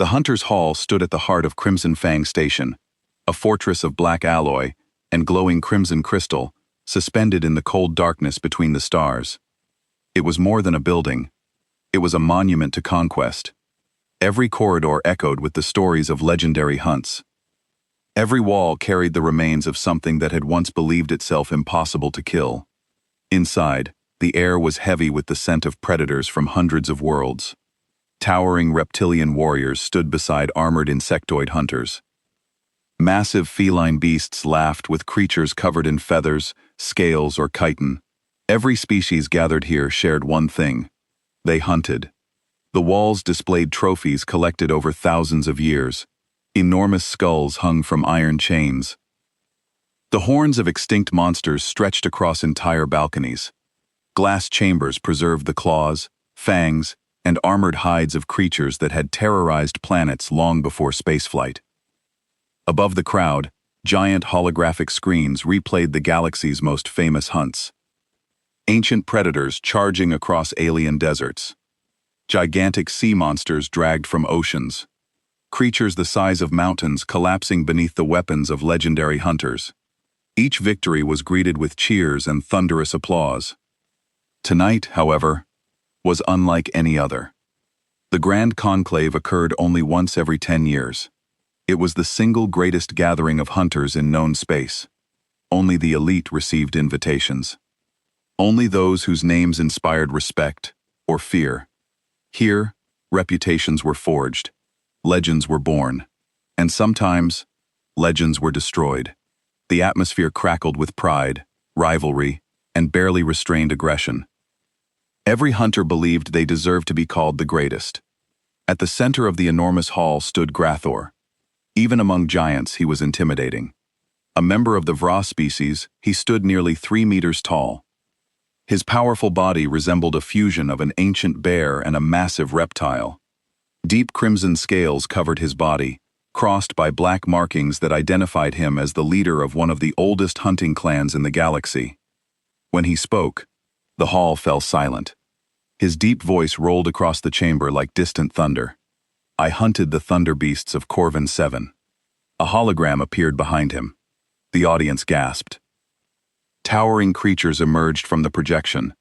The Hunter's Hall stood at the heart of Crimson Fang Station, a fortress of black alloy and glowing crimson crystal, suspended in the cold darkness between the stars. It was more than a building. It was a monument to conquest. Every corridor echoed with the stories of legendary hunts. Every wall carried the remains of something that had once believed itself impossible to kill. Inside, the air was heavy with the scent of predators from hundreds of worlds. Towering reptilian warriors stood beside armored insectoid hunters. Massive feline beasts laughed with creatures covered in feathers, scales, or chitin. Every species gathered here shared one thing: they hunted. The walls displayed trophies collected over thousands of years. Enormous skulls hung from iron chains. The horns of extinct monsters stretched across entire balconies. Glass chambers preserved the claws, fangs, and armored hides of creatures that had terrorized planets long before spaceflight. Above the crowd, giant holographic screens replayed the galaxy's most famous hunts. Ancient predators charging across alien deserts. Gigantic sea monsters dragged from oceans. Creatures the size of mountains collapsing beneath the weapons of legendary hunters. Each victory was greeted with cheers and thunderous applause. Tonight, however, was unlike any other. The Grand Conclave occurred only once every 10 years. It was the single greatest gathering of hunters in known space. Only the elite received invitations. Only those whose names inspired respect or fear. Here, reputations were forged, legends were born, and sometimes, legends were destroyed. The atmosphere crackled with pride, rivalry, and barely restrained aggression. Every hunter believed they deserved to be called the greatest. At the center of the enormous hall stood Grathor. Even among giants, he was intimidating. A member of the Vra species, he stood nearly 3 meters tall. His powerful body resembled a fusion of an ancient bear and a massive reptile. Deep crimson scales covered his body, crossed by black markings that identified him as the leader of one of the oldest hunting clans in the galaxy. When he spoke, the hall fell silent. His deep voice rolled across the chamber like distant thunder. I hunted the thunder beasts of Corvin 7. A hologram appeared behind him. The audience gasped. Towering creatures emerged from the projection,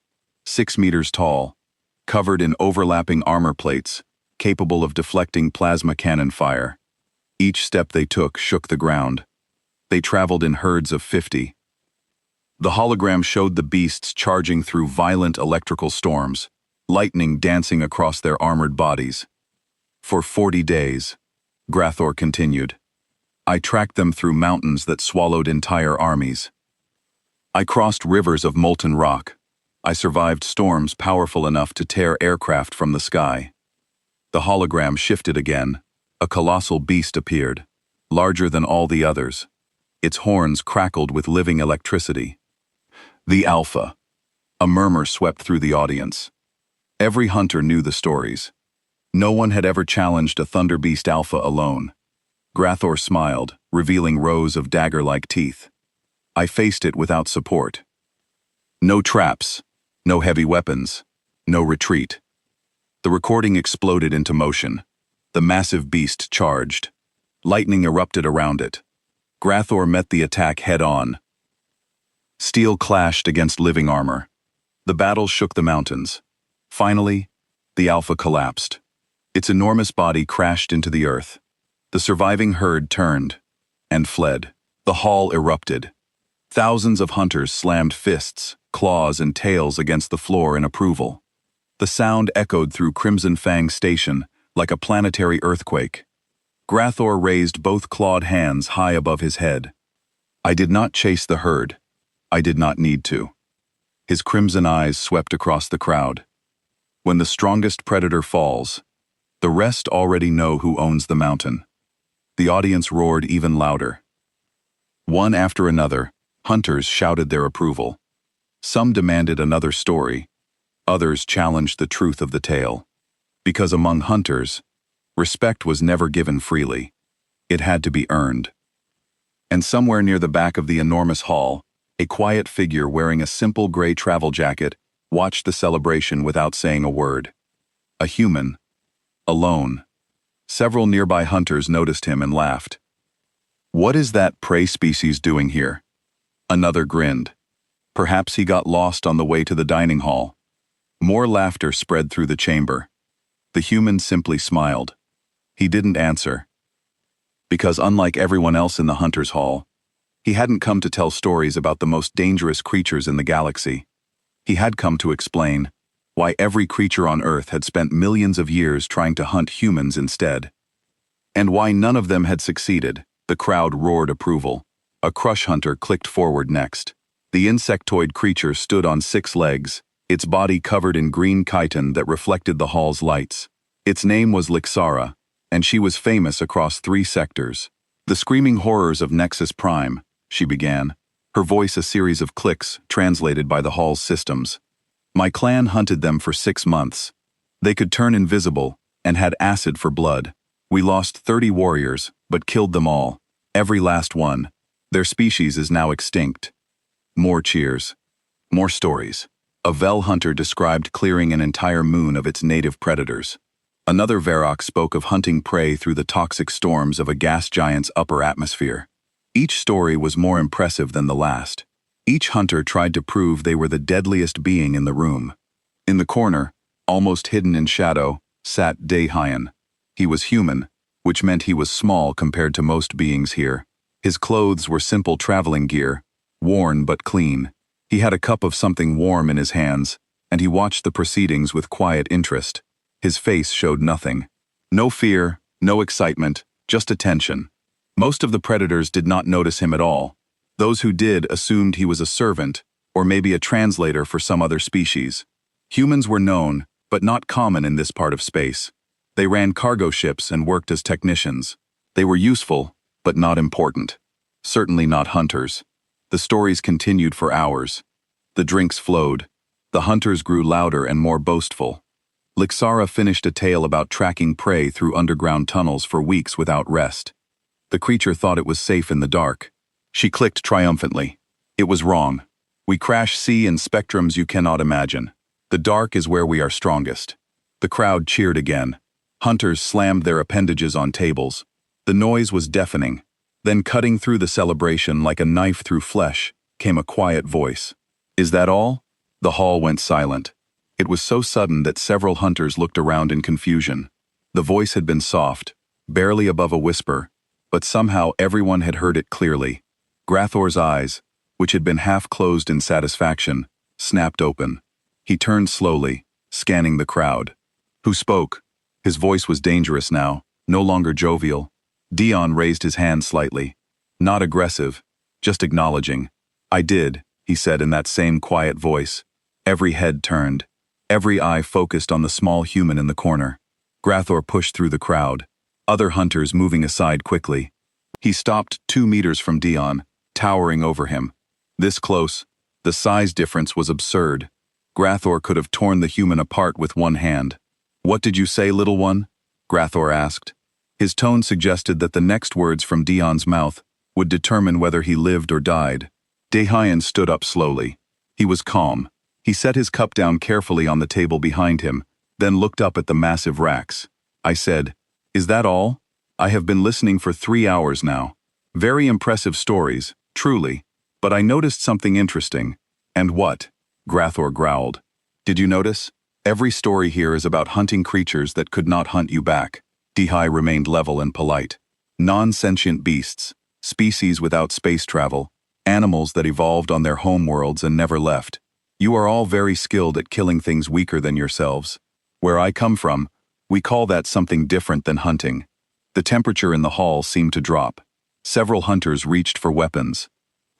6 meters tall, covered in overlapping armor plates, capable of deflecting plasma cannon fire. Each step they took shook the ground. They traveled in herds of 50. The hologram showed the beasts charging through violent electrical storms, lightning dancing across their armored bodies. For 40 days, Grathor continued, I tracked them through mountains that swallowed entire armies. I crossed rivers of molten rock. I survived storms powerful enough to tear aircraft from the sky. The hologram shifted again. A colossal beast appeared, larger than all the others. Its horns crackled with living electricity. The Alpha. A murmur swept through the audience. Every hunter knew the stories. No one had ever challenged a Thunder Beast Alpha alone. Grathor smiled, revealing rows of dagger-like teeth. I faced it without support. No traps, no heavy weapons, no retreat. The recording exploded into motion. The massive beast charged. Lightning erupted around it. Grathor met the attack head-on. Steel clashed against living armor. The battle shook the mountains. Finally, the Alpha collapsed. Its enormous body crashed into the earth. The surviving herd turned and fled. The hall erupted. Thousands of hunters slammed fists, claws, and tails against the floor in approval. The sound echoed through Crimson Fang Station like a planetary earthquake. Grathor raised both clawed hands high above his head. I did not chase the herd. I did not need to. His crimson eyes swept across the crowd. When the strongest predator falls, the rest already know who owns the mountain. The audience roared even louder. One after another, hunters shouted their approval. Some demanded another story. Others challenged the truth of the tale. Because among hunters, respect was never given freely. It had to be earned. And somewhere near the back of the enormous hall, a quiet figure wearing a simple gray travel jacket watched the celebration without saying a word. A human, alone, Several nearby hunters noticed him and laughed. "What is that prey species doing here?" Another grinned. "Perhaps he got lost on the way to the dining hall." More laughter spread through the chamber. The human simply smiled. He didn't answer. Because unlike everyone else in the hunter's hall, he hadn't come to tell stories about the most dangerous creatures in the galaxy. He had come to explain why every creature on Earth had spent millions of years trying to hunt humans instead. And why none of them had succeeded. The crowd roared approval. A crush hunter clicked forward next. The insectoid creature stood on 6 legs, its body covered in green chitin that reflected the hall's lights. Its name was Lixara, and she was famous across 3 sectors. "The screaming horrors of Nexus Prime," she began, her voice a series of clicks translated by the hall's systems. "My clan hunted them for 6 months. They could turn invisible and had acid for blood. We lost 30 warriors, but killed them all, every last one. Their species is now extinct." More cheers. More stories. A Vel hunter described clearing an entire moon of its native predators. Another Varrock spoke of hunting prey through the toxic storms of a gas giant's upper atmosphere. Each story was more impressive than the last. Each hunter tried to prove they were the deadliest being in the room. In the corner, almost hidden in shadow, sat Daehyun. He was human, which meant he was small compared to most beings here. His clothes were simple traveling gear, worn but clean. He had a cup of something warm in his hands, and he watched the proceedings with quiet interest. His face showed nothing. No fear, no excitement, just attention. Most of the predators did not notice him at all. Those who did assumed he was a servant, or maybe a translator for some other species. Humans were known, but not common in this part of space. They ran cargo ships and worked as technicians. They were useful, but not important. Certainly not hunters. The stories continued for hours. The drinks flowed. The hunters grew louder and more boastful. Lixara finished a tale about tracking prey through underground tunnels for weeks without rest. The creature thought it was safe in the dark. She clicked triumphantly. "It was wrong. We crash sea in spectrums you cannot imagine. The dark is where we are strongest." The crowd cheered again. Hunters slammed their appendages on tables. The noise was deafening. Then cutting through the celebration like a knife through flesh, came a quiet voice. "Is that all?" The hall went silent. It was so sudden that several hunters looked around in confusion. The voice had been soft, barely above a whisper, but somehow everyone had heard it clearly. Grathor's eyes, which had been half closed in satisfaction, snapped open. He turned slowly, scanning the crowd. Who spoke? His voice was dangerous now, no longer jovial. Dion raised his hand slightly. Not aggressive, just acknowledging. "I did," he said in that same quiet voice. Every head turned. Every eye focused on the small human in the corner. Grathor pushed through the crowd, other hunters moving aside quickly. He stopped 2 meters from Dion, towering over him. This close, the size difference was absurd. Grathor could have torn the human apart with one hand. "What did you say, little one?" Grathor asked. His tone suggested that the next words from Dion's mouth would determine whether he lived or died. Daehyun stood up slowly. He was calm. He set his cup down carefully on the table behind him, then looked up at the massive racks. "I said, is that all? I have been listening for 3 hours now. Very impressive stories, truly. But I noticed something interesting." "And what?" Grathor growled. "Did you notice? Every story here is about hunting creatures that could not hunt you back." Daehyun remained level and polite. "Non-sentient beasts, species without space travel, animals that evolved on their home worlds and never left. You are all very skilled at killing things weaker than yourselves. Where I come from, we call that something different than hunting." The temperature in the hall seemed to drop. Several hunters reached for weapons.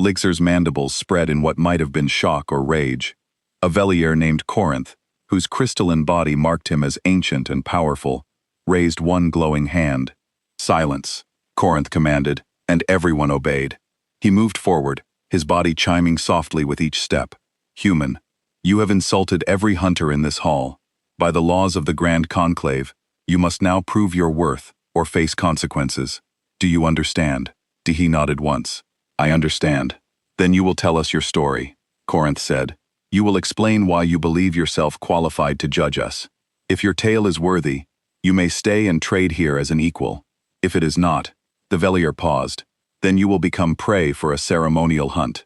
Lixar's mandibles spread in what might have been shock or rage. A Velier named Corinth, whose crystalline body marked him as ancient and powerful, raised one glowing hand. "Silence," Corinth commanded, and everyone obeyed. He moved forward, his body chiming softly with each step. "Human, you have insulted every hunter in this hall. By the laws of the Grand Conclave, you must now prove your worth or face consequences. Do you understand?" Daehyun nodded once. "I understand. Then you will tell us your story," Corinth said. "You will explain why you believe yourself qualified to judge us. If your tale is worthy, You may stay and trade here as an equal. If it is not, the Velier paused, then you will become prey for a ceremonial hunt.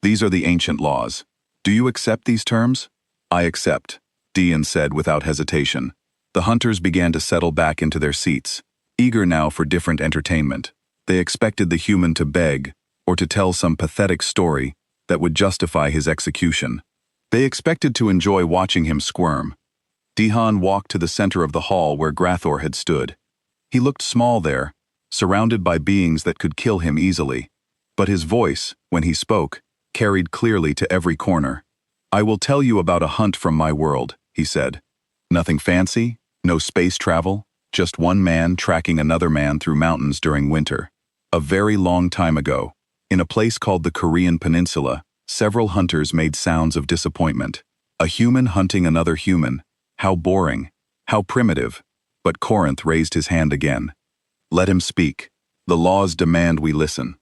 These are the ancient laws. Do you accept these terms? I accept, Dian said without hesitation. The hunters began to settle back into their seats, eager now for different entertainment. They expected the human to beg, or to tell some pathetic story that would justify his execution. They expected to enjoy watching him squirm. Dihan walked to the center of the hall where Grathor had stood. He looked small there, surrounded by beings that could kill him easily. But his voice, when he spoke, carried clearly to every corner. I will tell you about a hunt from my world, he said. Nothing fancy, no space travel, just one man tracking another man through mountains during winter. A very long time ago, in a place called the Korean Peninsula, several hunters made sounds of disappointment. A human hunting another human. How boring, how primitive. But Corinth raised his hand again. Let him speak. The laws demand we listen.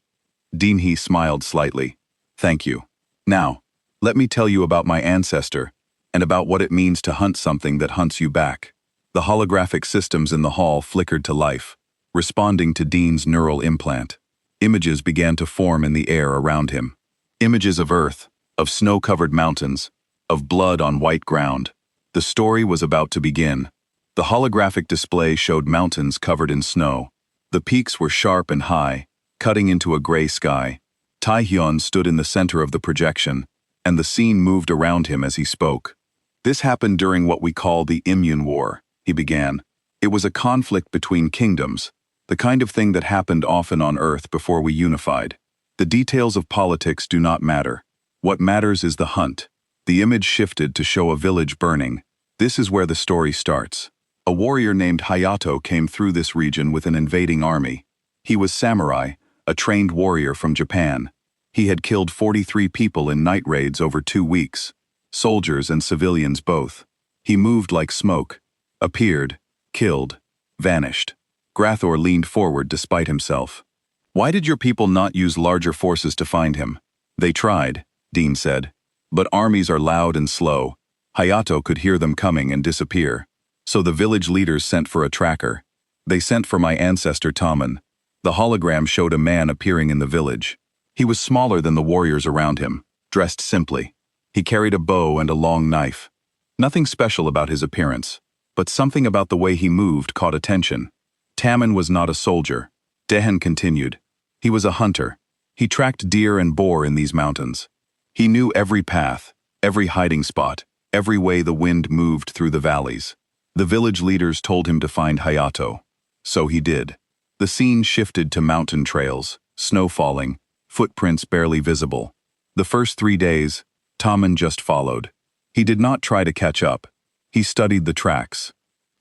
Dinhi smiled slightly. Thank you. Now, let me tell you about my ancestor, and about what it means to hunt something that hunts you back. The holographic systems in the hall flickered to life, responding to Dean's neural implant. Images began to form in the air around him. Images of Earth, of snow-covered mountains, of blood on white ground. The story was about to begin. The holographic display showed mountains covered in snow. The peaks were sharp and high, cutting into a gray sky. Taehyun stood in the center of the projection, and the scene moved around him as he spoke. This happened during what we call the Immune War, he began. It was a conflict between kingdoms, the kind of thing that happened often on Earth before we unified. The details of politics do not matter. What matters is the hunt. The image shifted to show a village burning. This is where the story starts. A warrior named Hayato came through this region with an invading army. He was samurai, a trained warrior from Japan. He had killed 43 people in night raids over 2 weeks. Soldiers and civilians both. He moved like smoke. Appeared, killed, vanished. Grathor leaned forward despite himself. Why did your people not use larger forces to find him? They tried, Dean said. But armies are loud and slow. Hayato could hear them coming and disappear. So the village leaders sent for a tracker. They sent for my ancestor Tommen. The hologram showed a man appearing in the village. He was smaller than the warriors around him, dressed simply. He carried a bow and a long knife. Nothing special about his appearance, but something about the way he moved caught attention. Tammen was not a soldier. Dehen continued. He was a hunter. He tracked deer and boar in these mountains. He knew every path, every hiding spot, every way the wind moved through the valleys. The village leaders told him to find Hayato. So he did. The scene shifted to mountain trails, snow falling, footprints barely visible. The first 3 days, Tommen just followed. He did not try to catch up. He studied the tracks.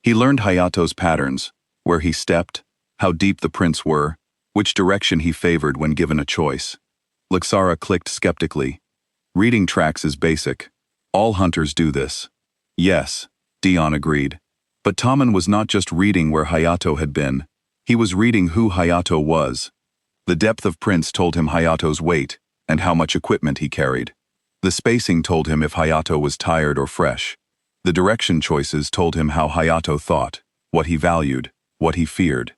He learned Hayato's patterns, where he stepped, how deep the prints were, which direction he favored when given a choice. Lixara clicked skeptically. Reading tracks is basic. All hunters do this. Yes, Dion agreed. But Tommen was not just reading where Hayato had been. He was reading who Hayato was. The depth of prints told him Hayato's weight and how much equipment he carried. The spacing told him if Hayato was tired or fresh. The direction choices told him how Hayato thought, what he valued, what he feared.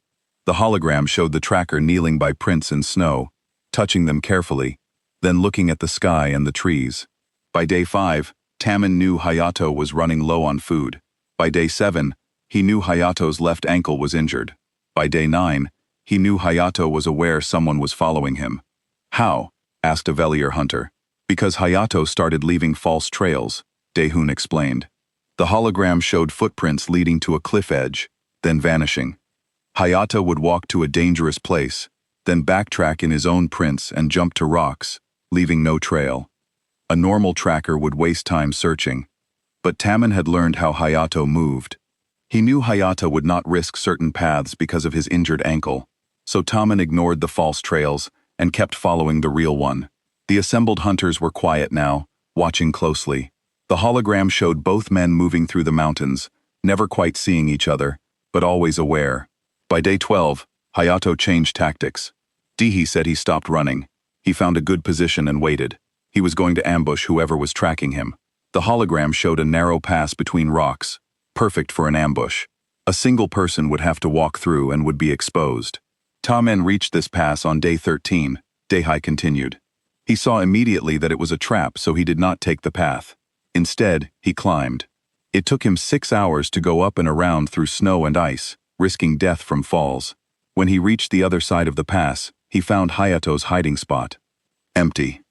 The hologram showed the tracker kneeling by prints in snow, touching them carefully, then looking at the sky and the trees. By day 5, Tammen knew Hayato was running low on food. By day 7, he knew Hayato's left ankle was injured. By day 9, he knew Hayato was aware someone was following him. How? Asked a Velier hunter. Because Hayato started leaving false trails, Dehun explained. The hologram showed footprints leading to a cliff edge, then vanishing. Hayato would walk to a dangerous place, then backtrack in his own prints and jump to rocks, leaving no trail. A normal tracker would waste time searching. But Tammen had learned how Hayato moved. He knew Hayato would not risk certain paths because of his injured ankle, so Tommen ignored the false trails and kept following the real one. The assembled hunters were quiet now, watching closely. The hologram showed both men moving through the mountains, never quite seeing each other, but always aware. By day 12, Hayato changed tactics. Dihi said he stopped running. He found a good position and waited. He was going to ambush whoever was tracking him. The hologram showed a narrow pass between rocks, perfect for an ambush. A single person would have to walk through and would be exposed. Tamen reached this pass on day 13, Dehai continued. He saw immediately that it was a trap, so he did not take the path. Instead, he climbed. It took him 6 hours to go up and around through snow and ice, risking death from falls. When he reached the other side of the pass, he found Hayato's hiding spot. Empty.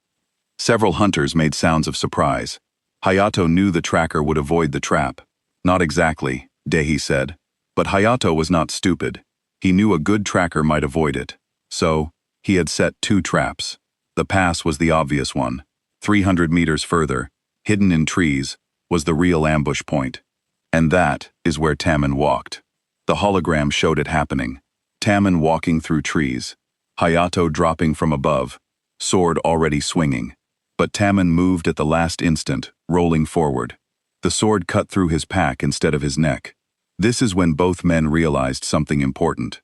Several hunters made sounds of surprise. Hayato knew the tracker would avoid the trap. Not exactly, Dehi said. But Hayato was not stupid. He knew a good tracker might avoid it. So, he had set 2 traps. The pass was the obvious one. 300 meters further, hidden in trees, was the real ambush point. And that is where Tamen walked. The hologram showed it happening. Tamen walking through trees. Hayato dropping from above, sword already swinging. But Tamen moved at the last instant, rolling forward. The sword cut through his pack instead of his neck. This is when both men realized something important.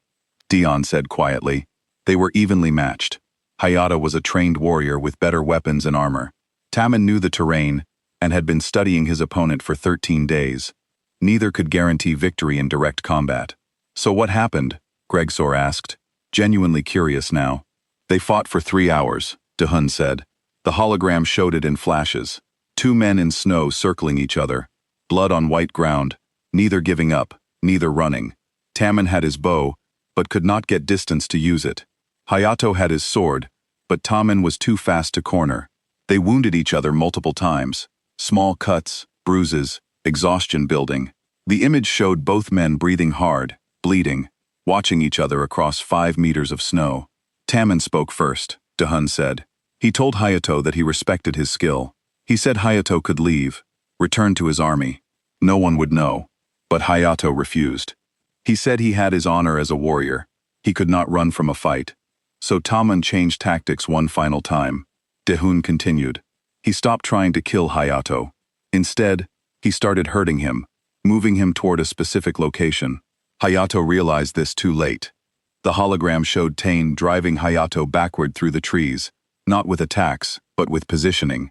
Dion said quietly. They were evenly matched. Hayato was a trained warrior with better weapons and armor. Tamen knew the terrain and had been studying his opponent for 13 days. Neither could guarantee victory in direct combat. So what happened? Gregsor asked, genuinely curious now. They fought for 3 hours, Dehun said. The hologram showed it in flashes. 2 men in snow circling each other. Blood on white ground, neither giving up, neither running. Tamen had his bow, but could not get distance to use it. Hayato had his sword, but Tamen was too fast to corner. They wounded each other multiple times. Small cuts, bruises, exhaustion building. The image showed both men breathing hard, bleeding, watching each other across 5 meters of snow. Tamen spoke first, Dehun said. He told Hayato that he respected his skill. He said Hayato could leave, return to his army. No one would know. But Hayato refused. He said he had his honor as a warrior. He could not run from a fight. So Tamen changed tactics one final time. Dehun continued. He stopped trying to kill Hayato. Instead, he started hurting him, moving him toward a specific location. Hayato realized this too late. The hologram showed Tain driving Hayato backward through the trees, not with attacks, but with positioning.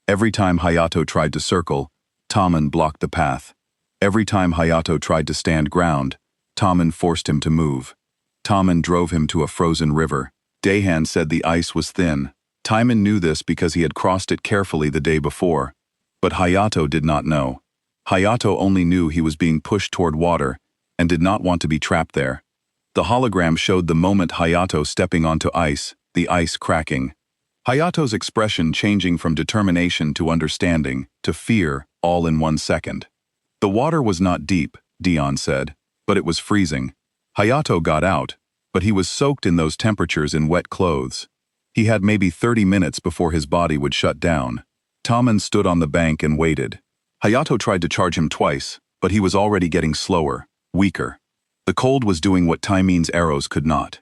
Every time Hayato tried to circle, Tamen blocked the path. Every time Hayato tried to stand ground, Tamen forced him to move. Tamen drove him to a frozen river. Dehan said the ice was thin. Tamen knew this because he had crossed it carefully the day before. But Hayato did not know. Hayato only knew he was being pushed toward water and did not want to be trapped there. The hologram showed the moment Hayato stepping onto ice, the ice cracking. Hayato's expression changing from determination to understanding to fear all in 1 second. The water was not deep, Dion said, but it was freezing. Hayato got out, but he was soaked in those temperatures in wet clothes. He had maybe 30 minutes before his body would shut down. Tamen stood on the bank and waited. Hayato tried to charge him twice, but he was already getting slower, weaker. The cold was doing what Taimen's arrows could not.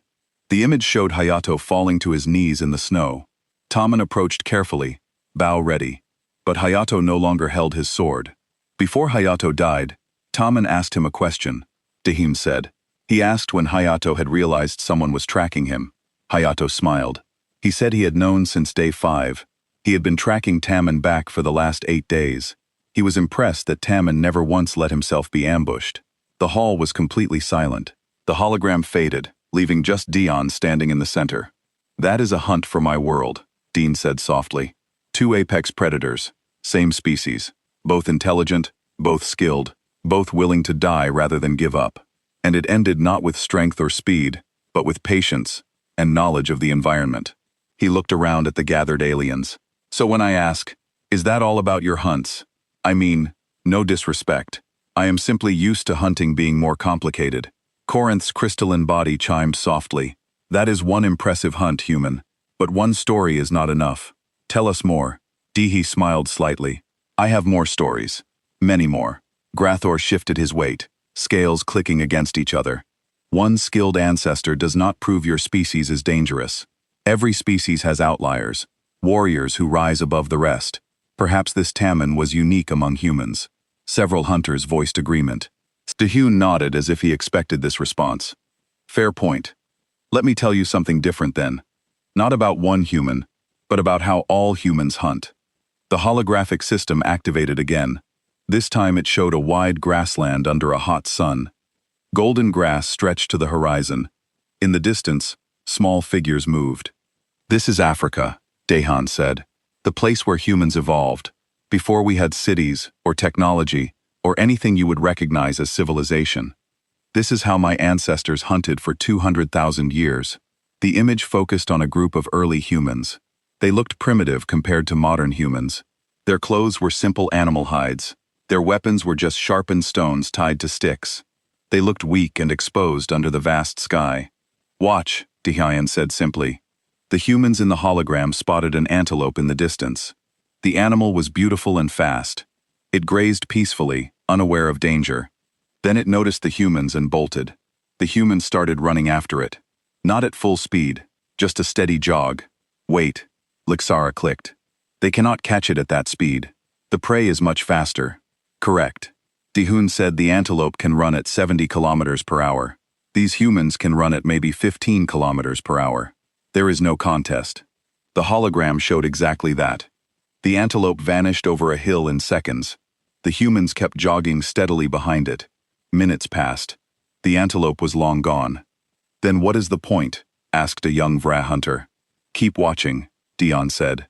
The image showed Hayato falling to his knees in the snow. Tamen approached carefully, bow ready. But Hayato no longer held his sword. Before Hayato died, Tamen asked him a question. Dehim said. He asked when Hayato had realized someone was tracking him. Hayato smiled. He said he had known since day 5. He had been tracking Tamen back for the last 8 days. He was impressed that Tamen never once let himself be ambushed. The hall was completely silent. The hologram faded, leaving just Dion standing in the center. That is a hunt for my world, Dean said softly. 2 apex predators, same species, both intelligent, both skilled, both willing to die rather than give up. And it ended not with strength or speed, but with patience and knowledge of the environment. He looked around at the gathered aliens. So when I ask, is that all about your hunts? I mean, no disrespect. I am simply used to hunting being more complicated. Corinth's crystalline body chimed softly. That is one impressive hunt, human. But one story is not enough. Tell us more. Dehi smiled slightly. I have more stories. Many more. Grathor shifted his weight, scales clicking against each other. One skilled ancestor does not prove your species is dangerous. Every species has outliers, warriors who rise above the rest. Perhaps this Tamen was unique among humans. Several hunters voiced agreement. Dehun nodded as if he expected this response. Fair point. Let me tell you something different then. Not about one human, but about how all humans hunt. The holographic system activated again. This time it showed a wide grassland under a hot sun. Golden grass stretched to the horizon. In the distance, small figures moved. "This is Africa," Dehan said, "the place where humans evolved, before we had cities or technology or anything you would recognize as civilization. This is how my ancestors hunted for 200,000 years." The image focused on a group of early humans. They looked primitive compared to modern humans. Their clothes were simple animal hides. Their weapons were just sharpened stones tied to sticks. They looked weak and exposed under the vast sky. "Watch," Dehan said simply. The humans in the hologram spotted an antelope in the distance. The animal was beautiful and fast. It grazed peacefully, unaware of danger. Then it noticed the humans and bolted. The humans started running after it. Not at full speed, just a steady jog. "Wait," Lixara clicked. "They cannot catch it at that speed. The prey is much faster." "Correct." Dihun said the antelope can run at 70 kilometers per hour. These humans can run at maybe 15 kilometers per hour. There is no contest. The hologram showed exactly that. The antelope vanished over a hill in seconds. The humans kept jogging steadily behind it. Minutes passed. The antelope was long gone. "Then what is the point?" asked a young Vra hunter. "Keep watching," Dion said.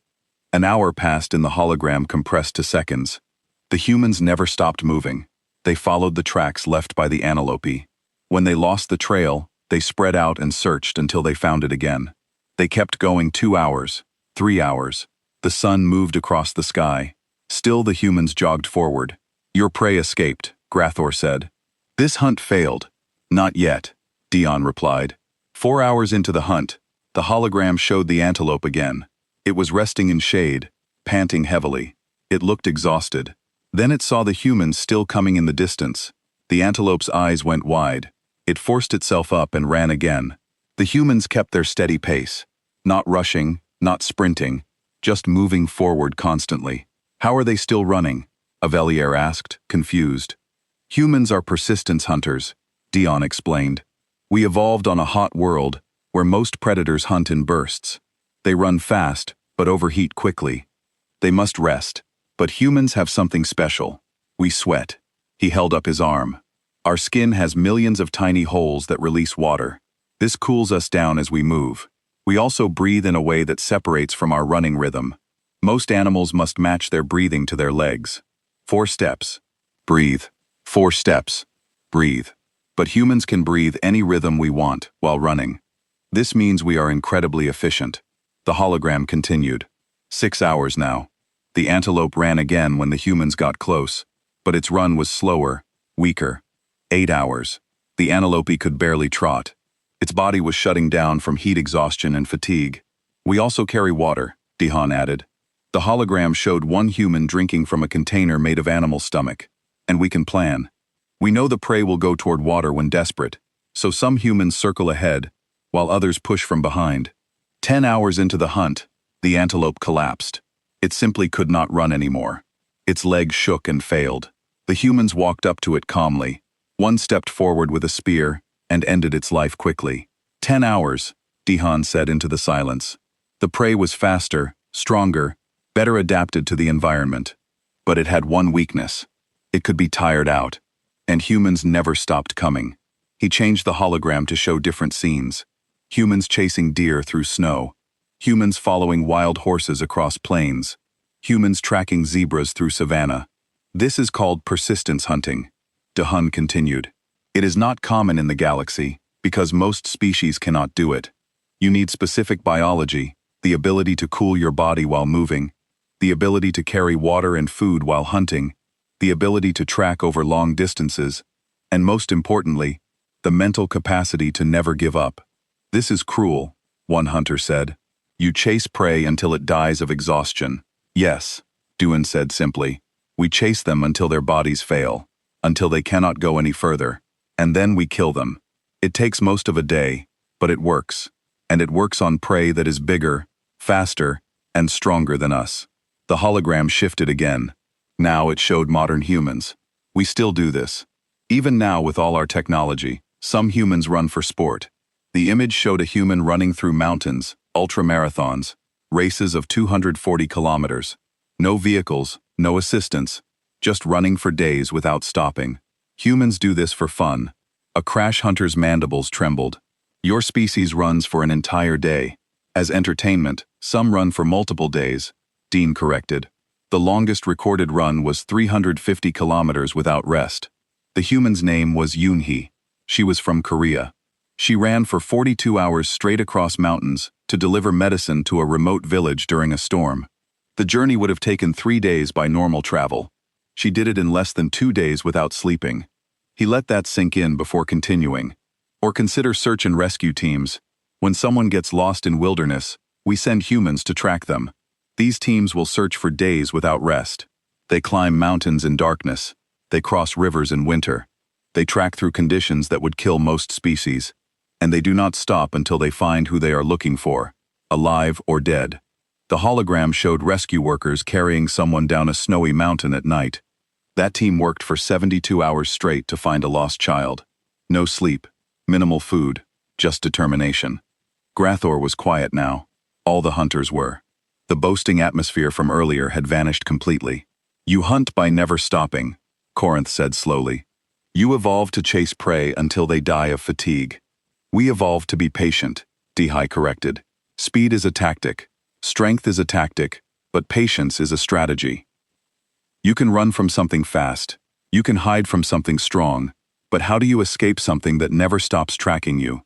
An hour passed in the hologram compressed to seconds. The humans never stopped moving. They followed the tracks left by the antelope. When they lost the trail, they spread out and searched until they found it again. They kept going 2 hours, 3 hours. The sun moved across the sky. Still the humans jogged forward. "Your prey escaped," Grathor said. "This hunt failed." "Not yet," Dion replied. 4 hours into the hunt, the hologram showed the antelope again. It was resting in shade, panting heavily. It looked exhausted. Then it saw the humans still coming in the distance. The antelope's eyes went wide. It forced itself up and ran again. The humans kept their steady pace. Not rushing, not sprinting, just moving forward constantly. "How are they still running?" Avelier asked, confused. "Humans are persistence hunters," Dion explained. "We evolved on a hot world where most predators hunt in bursts. They run fast, but overheat quickly. They must rest. But humans have something special. We sweat." He held up his arm. "Our skin has millions of tiny holes that release water. This cools us down as we move. We also breathe in a way that separates from our running rhythm. Most animals must match their breathing to their legs. 4 steps. Breathe. 4 steps. Breathe. But humans can breathe any rhythm we want while running. This means we are incredibly efficient." The hologram continued. 6 hours now. The antelope ran again when the humans got close, but its run was slower, weaker. 8 hours. The antelope could barely trot. Its body was shutting down from heat exhaustion and fatigue. "We also carry water," Dihan added. The hologram showed one human drinking from a container made of animal stomach. "And we can plan. We know the prey will go toward water when desperate, so some humans circle ahead, while others push from behind." 10 hours into the hunt, the antelope collapsed. It simply could not run anymore. Its legs shook and failed. The humans walked up to it calmly. One stepped forward with a spear and ended its life quickly. 10 hours, Dihan said into the silence. The prey was faster, stronger, better adapted to the environment. But it had one weakness. It could be tired out. And humans never stopped coming. He changed the hologram to show different scenes. Humans chasing deer through snow. Humans following wild horses across plains. Humans tracking zebras through savanna. "This is called persistence hunting," Dahun continued. "It is not common in the galaxy, because most species cannot do it. You need specific biology, the ability to cool your body while moving, the ability to carry water and food while hunting, the ability to track over long distances, and most importantly, the mental capacity to never give up. This is cruel," one hunter said. "You chase prey until it dies of exhaustion." "Yes," Duan said simply. "We chase them until their bodies fail, until they cannot go any further, and then we kill them. It takes most of a day, but it works. And it works on prey that is bigger, faster, and stronger than us." The hologram shifted again. Now it showed modern humans. "We still do this. Even now with all our technology, some humans run for sport." The image showed a human running through mountains, ultramarathons, races of 240 kilometers. No vehicles, no assistance, just running for days without stopping. Humans do this for fun. A crash hunter's mandibles trembled. Your species runs for an entire day. As entertainment, some run for multiple days, Dean corrected. The longest recorded run was 350 kilometers without rest. The human's name was Yoonhee. She was from Korea. She ran for 42 hours straight across mountains to deliver medicine to a remote village during a storm. The journey would have taken 3 days by normal travel. She did it in less than 2 days without sleeping. He let that sink in before continuing. Or consider search and rescue teams. When someone gets lost in wilderness, we send humans to track them. These teams will search for days without rest. They climb mountains in darkness. They cross rivers in winter. They track through conditions that would kill most species. And they do not stop until they find who they are looking for, alive or dead. The hologram showed rescue workers carrying someone down a snowy mountain at night. That team worked for 72 hours straight to find a lost child. No sleep, minimal food, just determination. Grathor was quiet now. All the hunters were. The boasting atmosphere from earlier had vanished completely. You hunt by never stopping, Corinth said slowly. You evolve to chase prey until they die of fatigue. We evolved to be patient, Dihai corrected. Speed is a tactic. Strength is a tactic, but patience is a strategy. You can run from something fast. You can hide from something strong. But how do you escape something that never stops tracking you?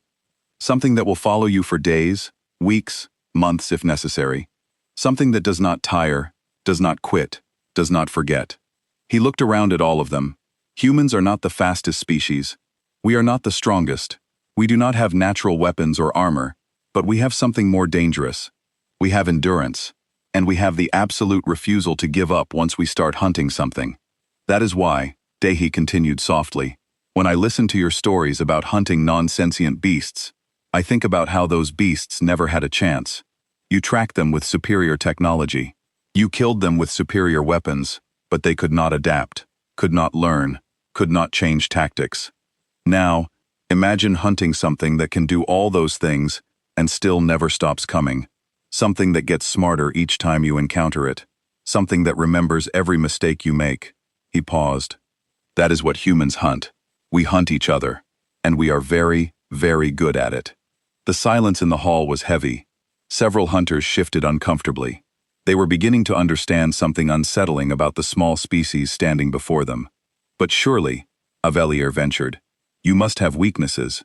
Something that will follow you for days, weeks, months if necessary. Something that does not tire, does not quit, does not forget. He looked around at all of them. Humans are not the fastest species. We are not the strongest. We do not have natural weapons or armor, but we have something more dangerous. We have endurance, and we have the absolute refusal to give up once we start hunting something. That is why, Dehi continued softly, when I listen to your stories about hunting non-sentient beasts, I think about how those beasts never had a chance. You tracked them with superior technology. You killed them with superior weapons, but they could not adapt, could not learn, could not change tactics. Now, imagine hunting something that can do all those things and still never stops coming. Something that gets smarter each time you encounter it. Something that remembers every mistake you make. He paused. That is what humans hunt. We hunt each other, and we are very, very good at it. The silence in the hall was heavy. Several hunters shifted uncomfortably. They were beginning to understand something unsettling about the small species standing before them. But surely, Avelier ventured, you must have weaknesses.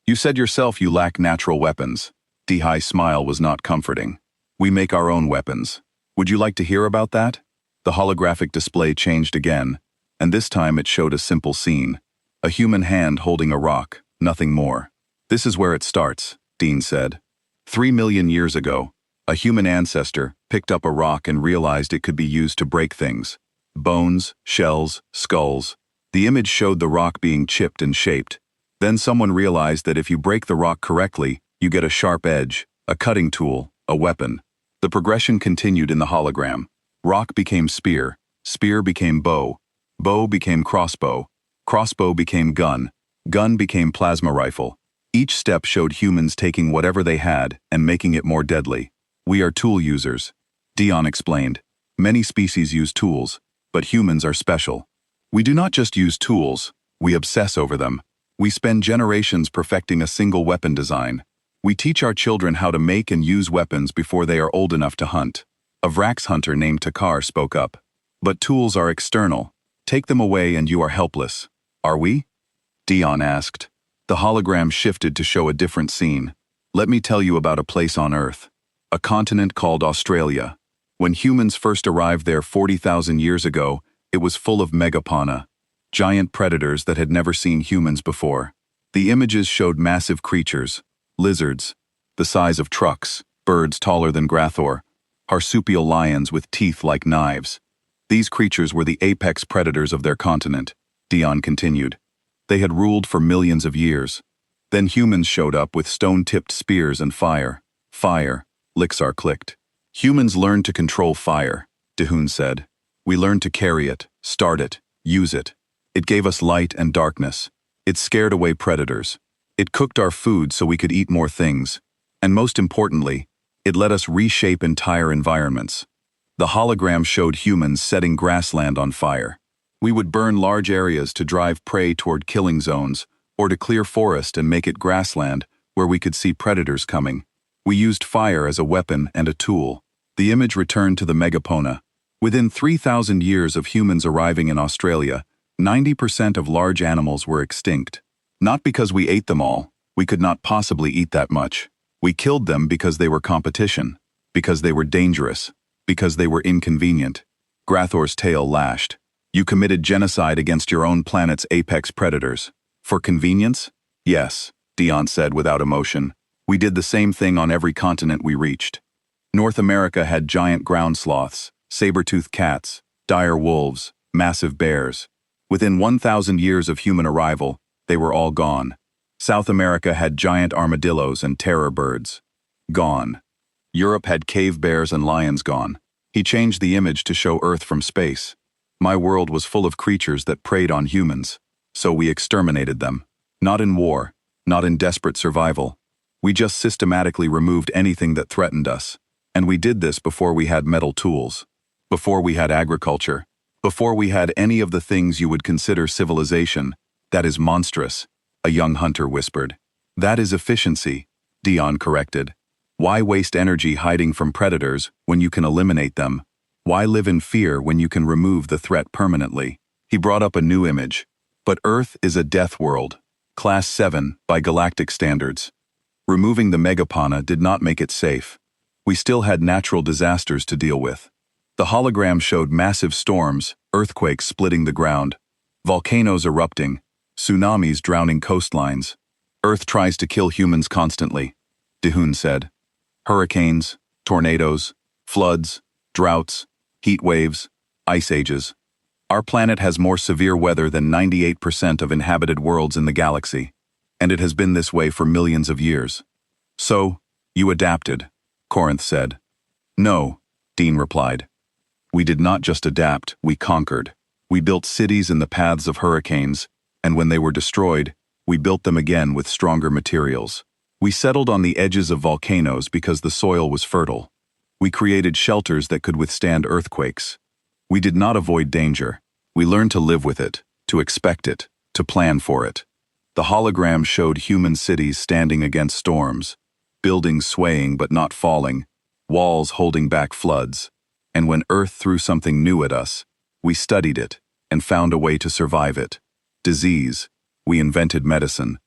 You said yourself you lack natural weapons. Dihai's smile was not comforting. We make our own weapons. Would you like to hear about that? The holographic display changed again, and this time it showed a simple scene. A human hand holding a rock, nothing more. This is where it starts, Dean said. 3 million years ago, a human ancestor picked up a rock and realized it could be used to break things. Bones, shells, skulls. The image showed the rock being chipped and shaped. Then someone realized that if you break the rock correctly, you get a sharp edge, a cutting tool, a weapon. The progression continued in the hologram. Rock became spear, spear became bow, bow became crossbow, crossbow became gun, gun became plasma rifle. Each step showed humans taking whatever they had and making it more deadly. We are tool users. Dion explained. Many species use tools, but humans are special. We do not just use tools, we obsess over them. We spend generations perfecting a single weapon design. We teach our children how to make and use weapons before they are old enough to hunt. A Vrax hunter named Takar spoke up. But tools are external. Take them away and you are helpless. Are we? Dion asked. The hologram shifted to show a different scene. Let me tell you about a place on Earth. A continent called Australia. When humans first arrived there 40,000 years ago, it was full of megafauna, giant predators that had never seen humans before. The images showed massive creatures, lizards, the size of trucks, birds taller than Grathor, marsupial lions with teeth like knives. These creatures were the apex predators of their continent, Dion continued. They had ruled for millions of years. Then humans showed up with stone-tipped spears and fire. Fire, Lixar clicked. Humans learned to control fire, Dehun said. We learned to carry it, start it, use it. It gave us light and darkness. It scared away predators. It cooked our food so we could eat more things. And most importantly, it let us reshape entire environments. The hologram showed humans setting grassland on fire. We would burn large areas to drive prey toward killing zones, or to clear forest and make it grassland where we could see predators coming. We used fire as a weapon and a tool. The image returned to the megapona. Within 3,000 years of humans arriving in Australia, 90% of large animals were extinct. Not because we ate them all, we could not possibly eat that much. We killed them because they were competition, because they were dangerous, because they were inconvenient. Grathor's tail lashed. You committed genocide against your own planet's apex predators. For convenience? Yes, Dion said without emotion. We did the same thing on every continent we reached. North America had giant ground sloths, saber-toothed cats, dire wolves, massive bears. Within 1,000 years of human arrival, they were all gone. South America had giant armadillos and terror birds. Gone. Europe had cave bears and lions gone. He changed the image to show Earth from space. My world was full of creatures that preyed on humans, so we exterminated them. Not in war, not in desperate survival. We just systematically removed anything that threatened us. And we did this before we had metal tools, before we had agriculture, before we had any of the things you would consider civilization. That is monstrous, a young hunter whispered. That is efficiency, Dion corrected. Why waste energy hiding from predators when you can eliminate them? Why live in fear when you can remove the threat permanently? He brought up a new image. But Earth is a death world. Class 7 by galactic standards. Removing the megapona did not make it safe. We still had natural disasters to deal with. The hologram showed massive storms, earthquakes splitting the ground, volcanoes erupting, tsunamis drowning coastlines. Earth tries to kill humans constantly, Dehun said. Hurricanes, tornadoes, floods, droughts, heat waves, ice ages. Our planet has more severe weather than 98% of inhabited worlds in the galaxy, and it has been this way for millions of years. So, you adapted, Corinth said. No, Dean replied. We did not just adapt, we conquered. We built cities in the paths of hurricanes, and when they were destroyed, we built them again with stronger materials. We settled on the edges of volcanoes because the soil was fertile. We created shelters that could withstand earthquakes. We did not avoid danger. We learned to live with it, to expect it, to plan for it. The hologram showed human cities standing against storms, buildings swaying but not falling, walls holding back floods. And when Earth threw something new at us, we studied it and found a way to survive it. Disease, we invented medicine.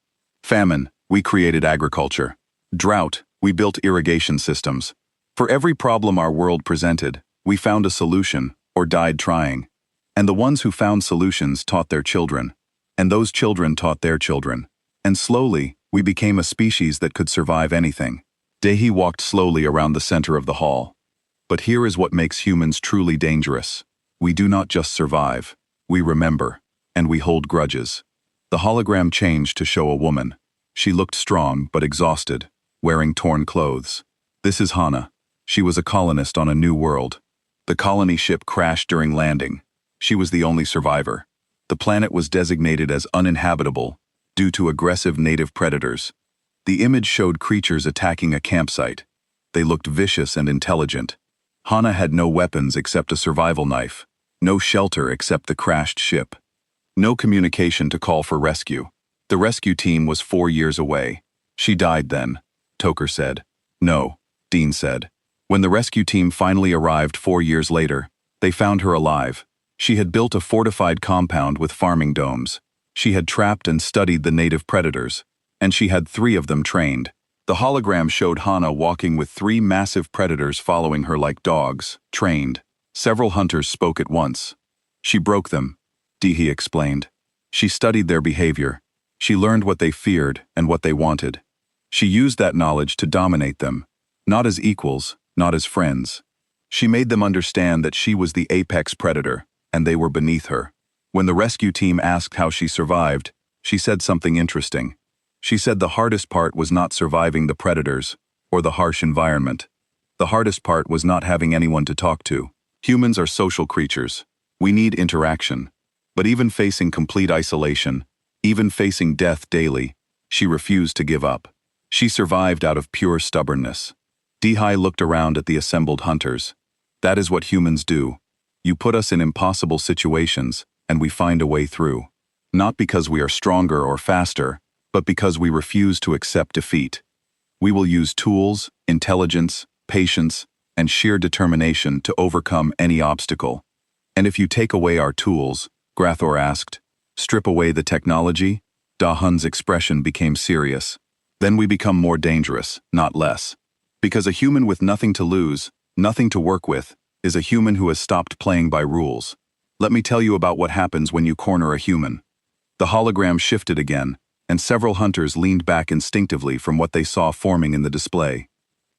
Famine, we created agriculture. Drought, we built irrigation systems. For every problem our world presented, we found a solution or died trying. And the ones who found solutions taught their children. And those children taught their children. And slowly, we became a species that could survive anything. Dehi walked slowly around the center of the hall. But here is what makes humans truly dangerous. We do not just survive. We remember. And we hold grudges. The hologram changed to show a woman. She looked strong but exhausted, wearing torn clothes. This is Hana. She was a colonist on a new world. The colony ship crashed during landing. She was the only survivor. The planet was designated as uninhabitable due to aggressive native predators. The image showed creatures attacking a campsite. They looked vicious and intelligent. Hana had no weapons except a survival knife, no shelter except the crashed ship, no communication to call for rescue. The rescue team was 4 years away. She died then, Toker said. No, Dean said. When the rescue team finally arrived 4 years later, they found her alive. She had built a fortified compound with farming domes. She had trapped and studied the native predators, and she had 3 of them trained. The hologram showed Hana walking with 3 massive predators following her like dogs, trained. Several hunters spoke at once. She broke them, Dehi explained. She studied their behavior. She learned what they feared and what they wanted. She used that knowledge to dominate them, not as equals, not as friends. She made them understand that she was the apex predator, and they were beneath her. When the rescue team asked how she survived, she said something interesting. She said the hardest part was not surviving the predators or the harsh environment. The hardest part was not having anyone to talk to. Humans are social creatures. We need interaction. But even facing complete isolation, even facing death daily, she refused to give up. She survived out of pure stubbornness. Dehi looked around at the assembled hunters. That is what humans do. You put us in impossible situations, and we find a way through. Not because we are stronger or faster, but because we refuse to accept defeat. We will use tools, intelligence, patience, and sheer determination to overcome any obstacle. And if you take away our tools, Grathor asked, strip away the technology? Da Hun's expression became serious. Then we become more dangerous, not less. Because a human with nothing to lose, nothing to work with, is a human who has stopped playing by rules. Let me tell you about what happens when you corner a human. The hologram shifted again, and several hunters leaned back instinctively from what they saw forming in the display.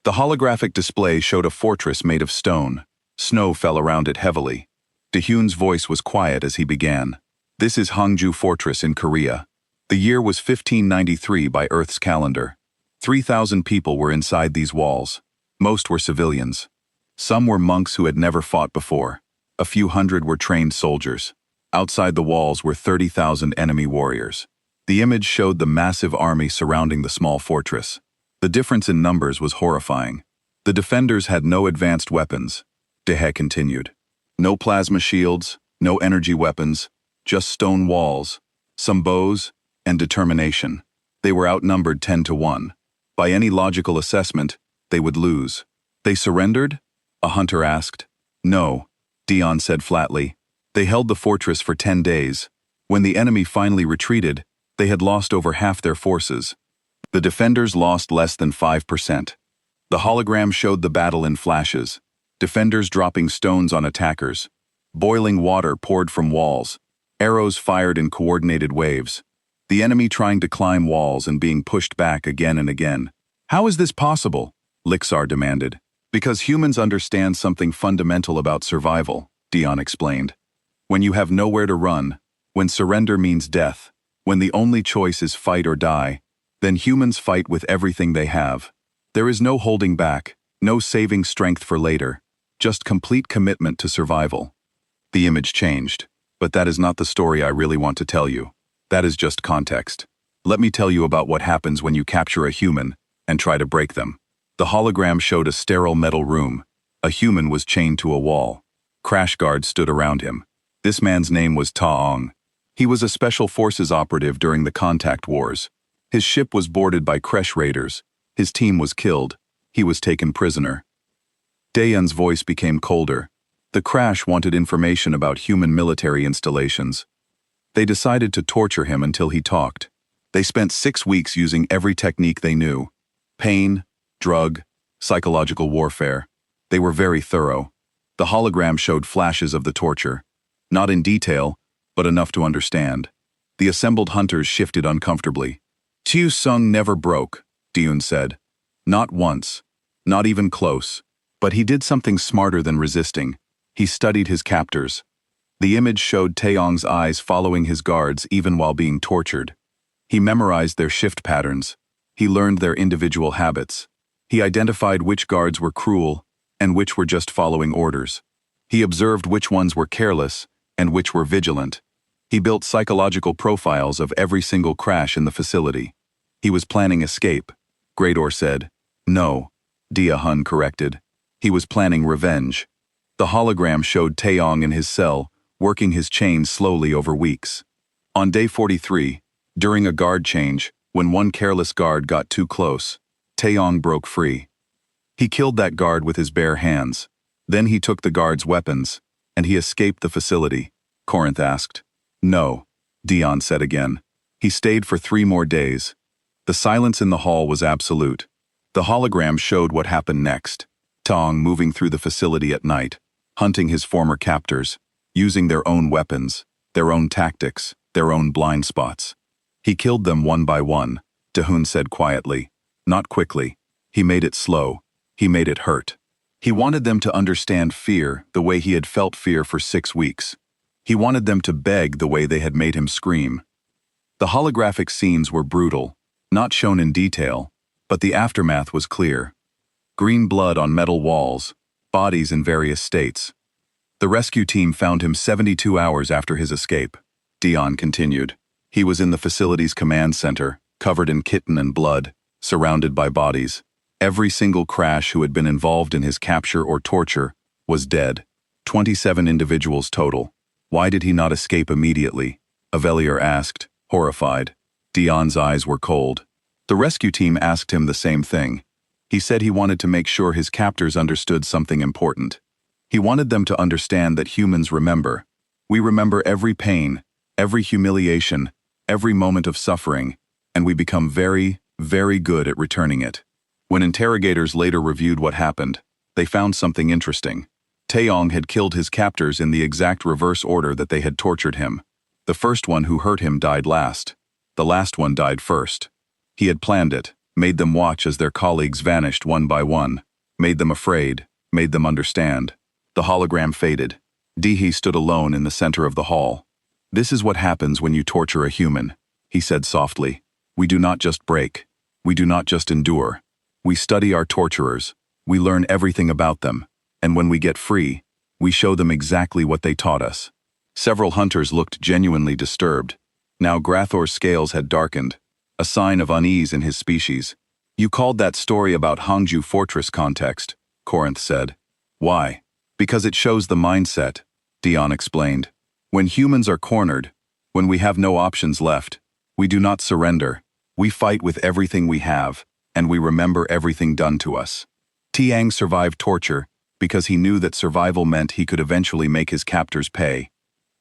The holographic display showed a fortress made of stone. Snow fell around it heavily. Dahyun's voice was quiet as he began. This is Hongju Fortress in Korea. The year was 1593 by Earth's calendar. 3,000 people were inside these walls. Most were civilians. Some were monks who had never fought before. A few hundred were trained soldiers. Outside the walls were 30,000 enemy warriors. The image showed the massive army surrounding the small fortress. The difference in numbers was horrifying. The defenders had no advanced weapons. Dehe continued. No plasma shields, no energy weapons, just stone walls, some bows, and determination. They were outnumbered 10-1. By any logical assessment, they would lose. They surrendered? A hunter asked. No, Dion said flatly. They held the fortress for 10 days. When the enemy finally retreated, they had lost over half their forces. The defenders lost less than 5%. The hologram showed the battle in flashes. Defenders dropping stones on attackers. Boiling water poured from walls. Arrows fired in coordinated waves. The enemy trying to climb walls and being pushed back again and again. How is this possible? Lixar demanded. Because humans understand something fundamental about survival, Dion explained. When you have nowhere to run, when surrender means death, when the only choice is fight or die, then humans fight with everything they have. There is no holding back, no saving strength for later, just complete commitment to survival. The image changed, but that is not the story I really want to tell you. That is just context. Let me tell you about what happens when you capture a human and try to break them. The hologram showed a sterile metal room. A human was chained to a wall. Crash guards stood around him. This man's name was Taong. He was a special forces operative during the contact wars. His ship was boarded by Kresh raiders. His team was killed. He was taken prisoner. Daeyeon's voice became colder. The Crash wanted information about human military installations. They decided to torture him until he talked. They spent 6 weeks using every technique they knew. Pain, drug, psychological warfare. They were very thorough. The hologram showed flashes of the torture. Not in detail, but enough to understand. The assembled hunters shifted uncomfortably. Tiu Sung never broke, Diyun said. Not once. Not even close. But he did something smarter than resisting. He studied his captors. The image showed Taeyong's eyes following his guards even while being tortured. He memorized their shift patterns. He learned their individual habits. He identified which guards were cruel and which were just following orders. He observed which ones were careless and which were vigilant. He built psychological profiles of every single crash in the facility. He was planning escape. Grador said. No, Dia Hun corrected. He was planning revenge. The hologram showed Taeyong in his cell, working his chain slowly over weeks. On day 43, during a guard change, when one careless guard got too close, Taeyong broke free. He killed that guard with his bare hands. Then he took the guard's weapons, and he escaped the facility. Corinth asked. No, Dion said again. He stayed for 3 more days. The silence in the hall was absolute. The hologram showed what happened next. Tong moving through the facility at night, hunting his former captors, using their own weapons, their own tactics, their own blind spots. He killed them one by one, Dahun said quietly. Not quickly. He made it slow. He made it hurt. He wanted them to understand fear the way he had felt fear for 6 weeks. He wanted them to beg the way they had made him scream. The holographic scenes were brutal, not shown in detail, but the aftermath was clear. Green blood on metal walls, bodies in various states. The rescue team found him 72 hours after his escape. Dion continued. He was in the facility's command center, covered in kitten and blood, surrounded by bodies. Every single crash who had been involved in his capture or torture was dead. 27 individuals total. Why did he not escape immediately? Avelier asked, horrified. Dion's eyes were cold. The rescue team asked him the same thing. He said he wanted to make sure his captors understood something important. He wanted them to understand that humans remember. We remember every pain, every humiliation, every moment of suffering, and we become very, very good at returning it. When interrogators later reviewed what happened, they found something interesting. Taeyong had killed his captors in the exact reverse order that they had tortured him. The first one who hurt him died last. The last one died first. He had planned it, made them watch as their colleagues vanished one by one, made them afraid, made them understand. The hologram faded. Dee stood alone in the center of the hall. "This is what happens when you torture a human," he said softly. "We do not just break. We do not just endure. We study our torturers. We learn everything about them. And when we get free, we show them exactly what they taught us." Several hunters looked genuinely disturbed. Now Grathor's scales had darkened, a sign of unease in his species. "You called that story about Hangzhou Fortress context," Corinth said. "Why?" "Because it shows the mindset," Dion explained. "When humans are cornered, when we have no options left, we do not surrender. We fight with everything we have, and we remember everything done to us." Tiang survived torture because he knew that survival meant he could eventually make his captors pay.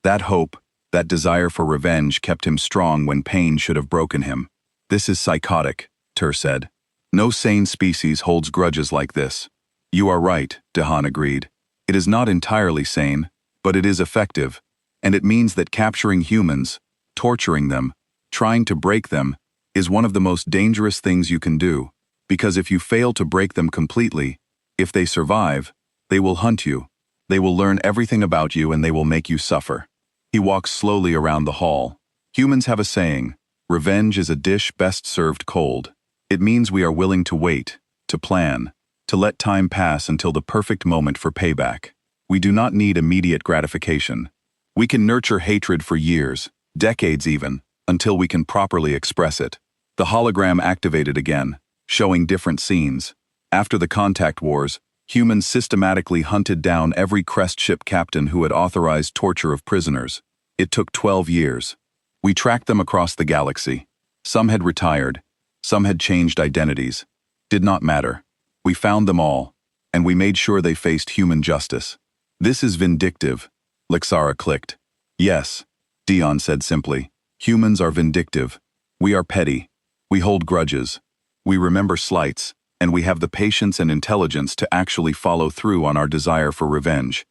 That hope, that desire for revenge kept him strong when pain should have broken him. "This is psychotic," Tur said. "No sane species holds grudges like this." "You are right," Dehan agreed. "It is not entirely sane, but it is effective, and it means that capturing humans, torturing them, trying to break them, is one of the most dangerous things you can do, because if you fail to break them completely, if they survive, they will hunt you. They will learn everything about you and they will make you suffer." He walked slowly around the hall. "Humans have a saying, revenge is a dish best served cold. It means we are willing to wait, to plan, to let time pass until the perfect moment for payback. We do not need immediate gratification. We can nurture hatred for years, decades even, until we can properly express it." The hologram activated again, showing different scenes. After the contact wars, humans systematically hunted down every crest ship captain who had authorized torture of prisoners. It took 12 years. We tracked them across the galaxy. Some had retired, some had changed identities. Did not matter. We found them all, and we made sure they faced human justice. "This is vindictive," Lixara clicked. "Yes," Dion said simply. "Humans are vindictive. We are petty. We hold grudges. We remember slights, and we have the patience and intelligence to actually follow through on our desire for revenge.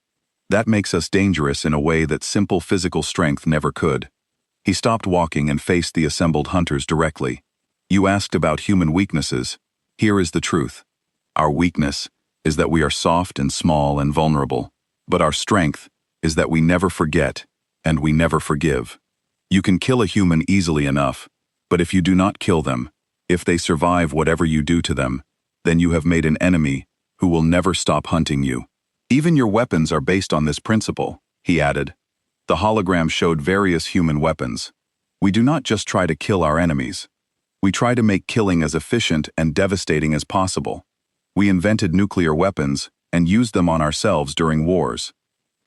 That makes us dangerous in a way that simple physical strength never could." He stopped walking and faced the assembled hunters directly. "You asked about human weaknesses. Here is the truth. Our weakness is that we are soft and small and vulnerable, but our strength is that we never forget, and we never forgive. You can kill a human easily enough, but if you do not kill them, if they survive whatever you do to them, then you have made an enemy who will never stop hunting you. Even your weapons are based on this principle," he added. The hologram showed various human weapons. "We do not just try to kill our enemies. We try to make killing as efficient and devastating as possible. We invented nuclear weapons and used them on ourselves during wars.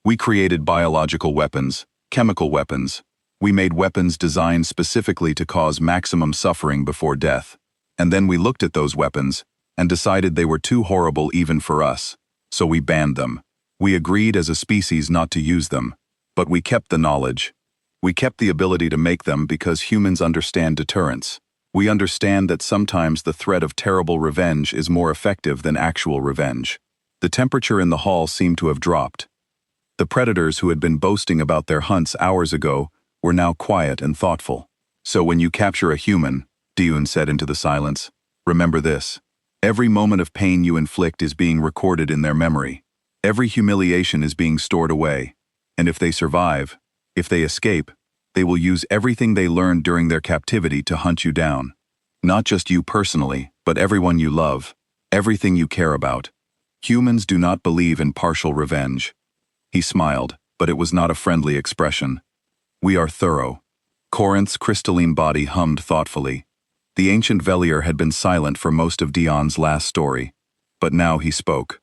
We created biological weapons, chemical weapons. We made weapons designed specifically to cause maximum suffering before death. And then we looked at those weapons and decided they were too horrible even for us, so we banned them. We agreed as a species not to use them, but we kept the knowledge. We kept the ability to make them because humans understand deterrence. We understand that sometimes the threat of terrible revenge is more effective than actual revenge." The temperature in the hall seemed to have dropped. The predators who had been boasting about their hunts hours ago were now quiet and thoughtful. "So when you capture a human," Diyun said into the silence, "remember this. Every moment of pain you inflict is being recorded in their memory. Every humiliation is being stored away. And if they survive, if they escape, they will use everything they learned during their captivity to hunt you down. Not just you personally, but everyone you love, everything you care about. Humans do not believe in partial revenge." He smiled, but it was not a friendly expression. "We are thorough." Corinth's crystalline body hummed thoughtfully. The ancient Velier had been silent for most of Dion's last story, but now he spoke.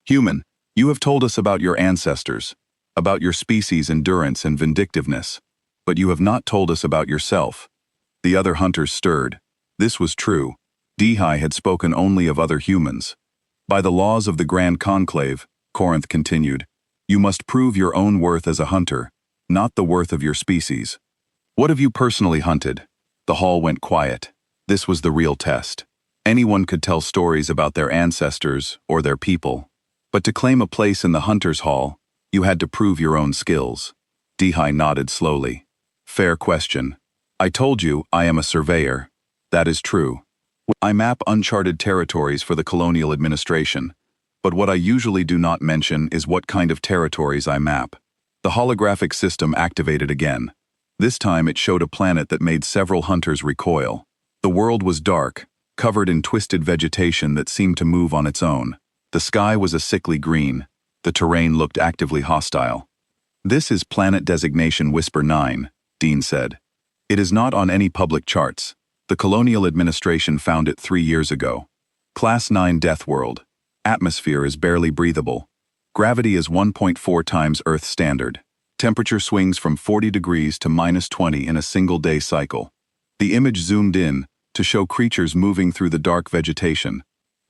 "Human, you have told us about your ancestors, about your species' endurance and vindictiveness, but you have not told us about yourself. The other hunters stirred. This was true. Dehi had spoken only of other humans. By the laws of the Grand Conclave, Corinth continued, you must prove your own worth as a hunter, not the worth of your species. What have you personally hunted? The hall went quiet. This was the real test. Anyone could tell stories about their ancestors or their people. But to claim a place in the Hunter's Hall, you had to prove your own skills. Dehi nodded slowly. Fair question. I told you I am a surveyor. That is true. I map uncharted territories for the colonial administration, but what I usually do not mention is what kind of territories I map. The holographic system activated again. This time it showed a planet that made several hunters recoil. The world was dark, covered in twisted vegetation that seemed to move on its own. The sky was a sickly green. The terrain looked actively hostile. This is planet designation Whisper 9, Dean said. It is not on any public charts. The colonial administration found it 3 years ago. Class 9 Death World. Atmosphere is barely breathable. Gravity is 1.4 times Earth standard. Temperature swings from 40 degrees to -20 in a single-day cycle. The image zoomed in to show creatures moving through the dark vegetation.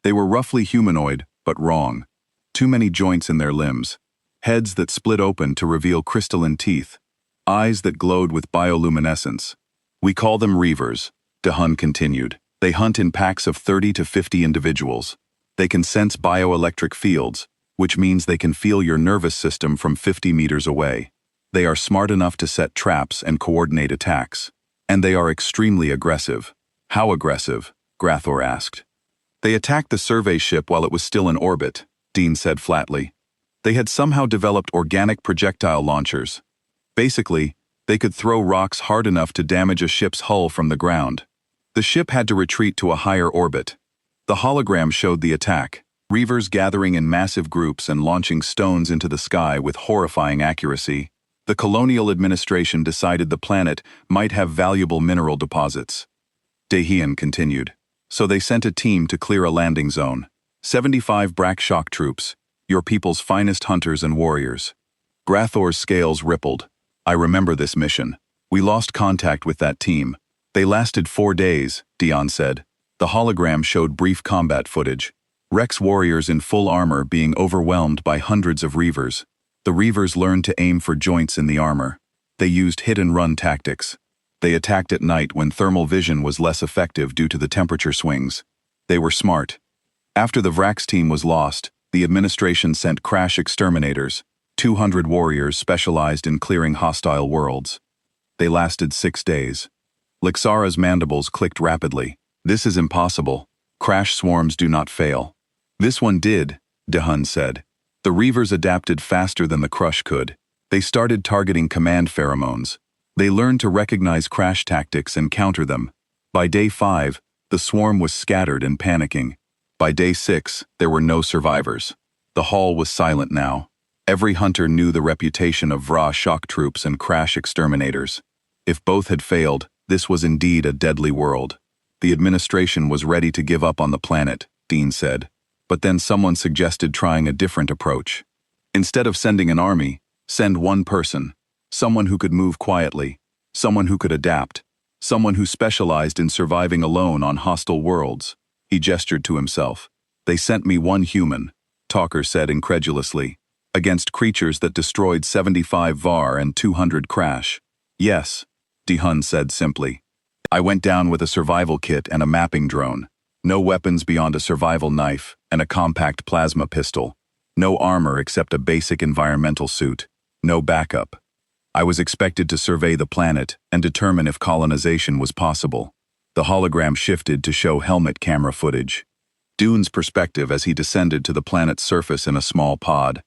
They were roughly humanoid, but wrong. Too many joints in their limbs. Heads that split open to reveal crystalline teeth. Eyes that glowed with bioluminescence. We call them reavers, DeHun continued. They hunt in packs of 30 to 50 individuals. They can sense bioelectric fields, which means they can feel your nervous system from 50 meters away. They are smart enough to set traps and coordinate attacks. And they are extremely aggressive. How aggressive? Grathor asked. They attacked the survey ship while it was still in orbit, Dean said flatly. They had somehow developed organic projectile launchers. Basically, they could throw rocks hard enough to damage a ship's hull from the ground. The ship had to retreat to a higher orbit. The hologram showed the attack. Reavers gathering in massive groups and launching stones into the sky with horrifying accuracy. The colonial administration decided the planet might have valuable mineral deposits. Dehian continued. So they sent a team to clear a landing zone. 75 Brak shock troops, your people's finest hunters and warriors. Grathor's scales rippled. I remember this mission. We lost contact with that team. They lasted 4 days, Dion said. The hologram showed brief combat footage. Rex warriors in full armor being overwhelmed by hundreds of reavers. The reavers learned to aim for joints in the armor. They used hit-and-run tactics. They attacked at night when thermal vision was less effective due to the temperature swings. They were smart. After the Vrax team was lost, the administration sent crash exterminators, 200 warriors specialized in clearing hostile worlds. They lasted 6 days. Lixara's mandibles clicked rapidly. This is impossible. Crash swarms do not fail. This one did, DeHun said. The reavers adapted faster than the crush could. They started targeting command pheromones. They learned to recognize crash tactics and counter them. By day 5, the swarm was scattered and panicking. By day 6, there were no survivors. The hall was silent now. Every hunter knew the reputation of Vra shock troops and crash exterminators. If both had failed, this was indeed a deadly world. The administration was ready to give up on the planet, Dean said. But then someone suggested trying a different approach. Instead of sending an army, send one person. Someone who could move quietly, someone who could adapt, someone who specialized in surviving alone on hostile worlds. He gestured to himself. They sent me one human, Talker said incredulously, against creatures that destroyed 75 VAR and 200 crash. Yes, DeHun said simply. I went down with a survival kit and a mapping drone. No weapons beyond a survival knife and a compact plasma pistol. No armor except a basic environmental suit. No backup. I was expected to survey the planet and determine if colonization was possible. The hologram shifted to show helmet camera footage. Dune's perspective as he descended to the planet's surface in a small pod.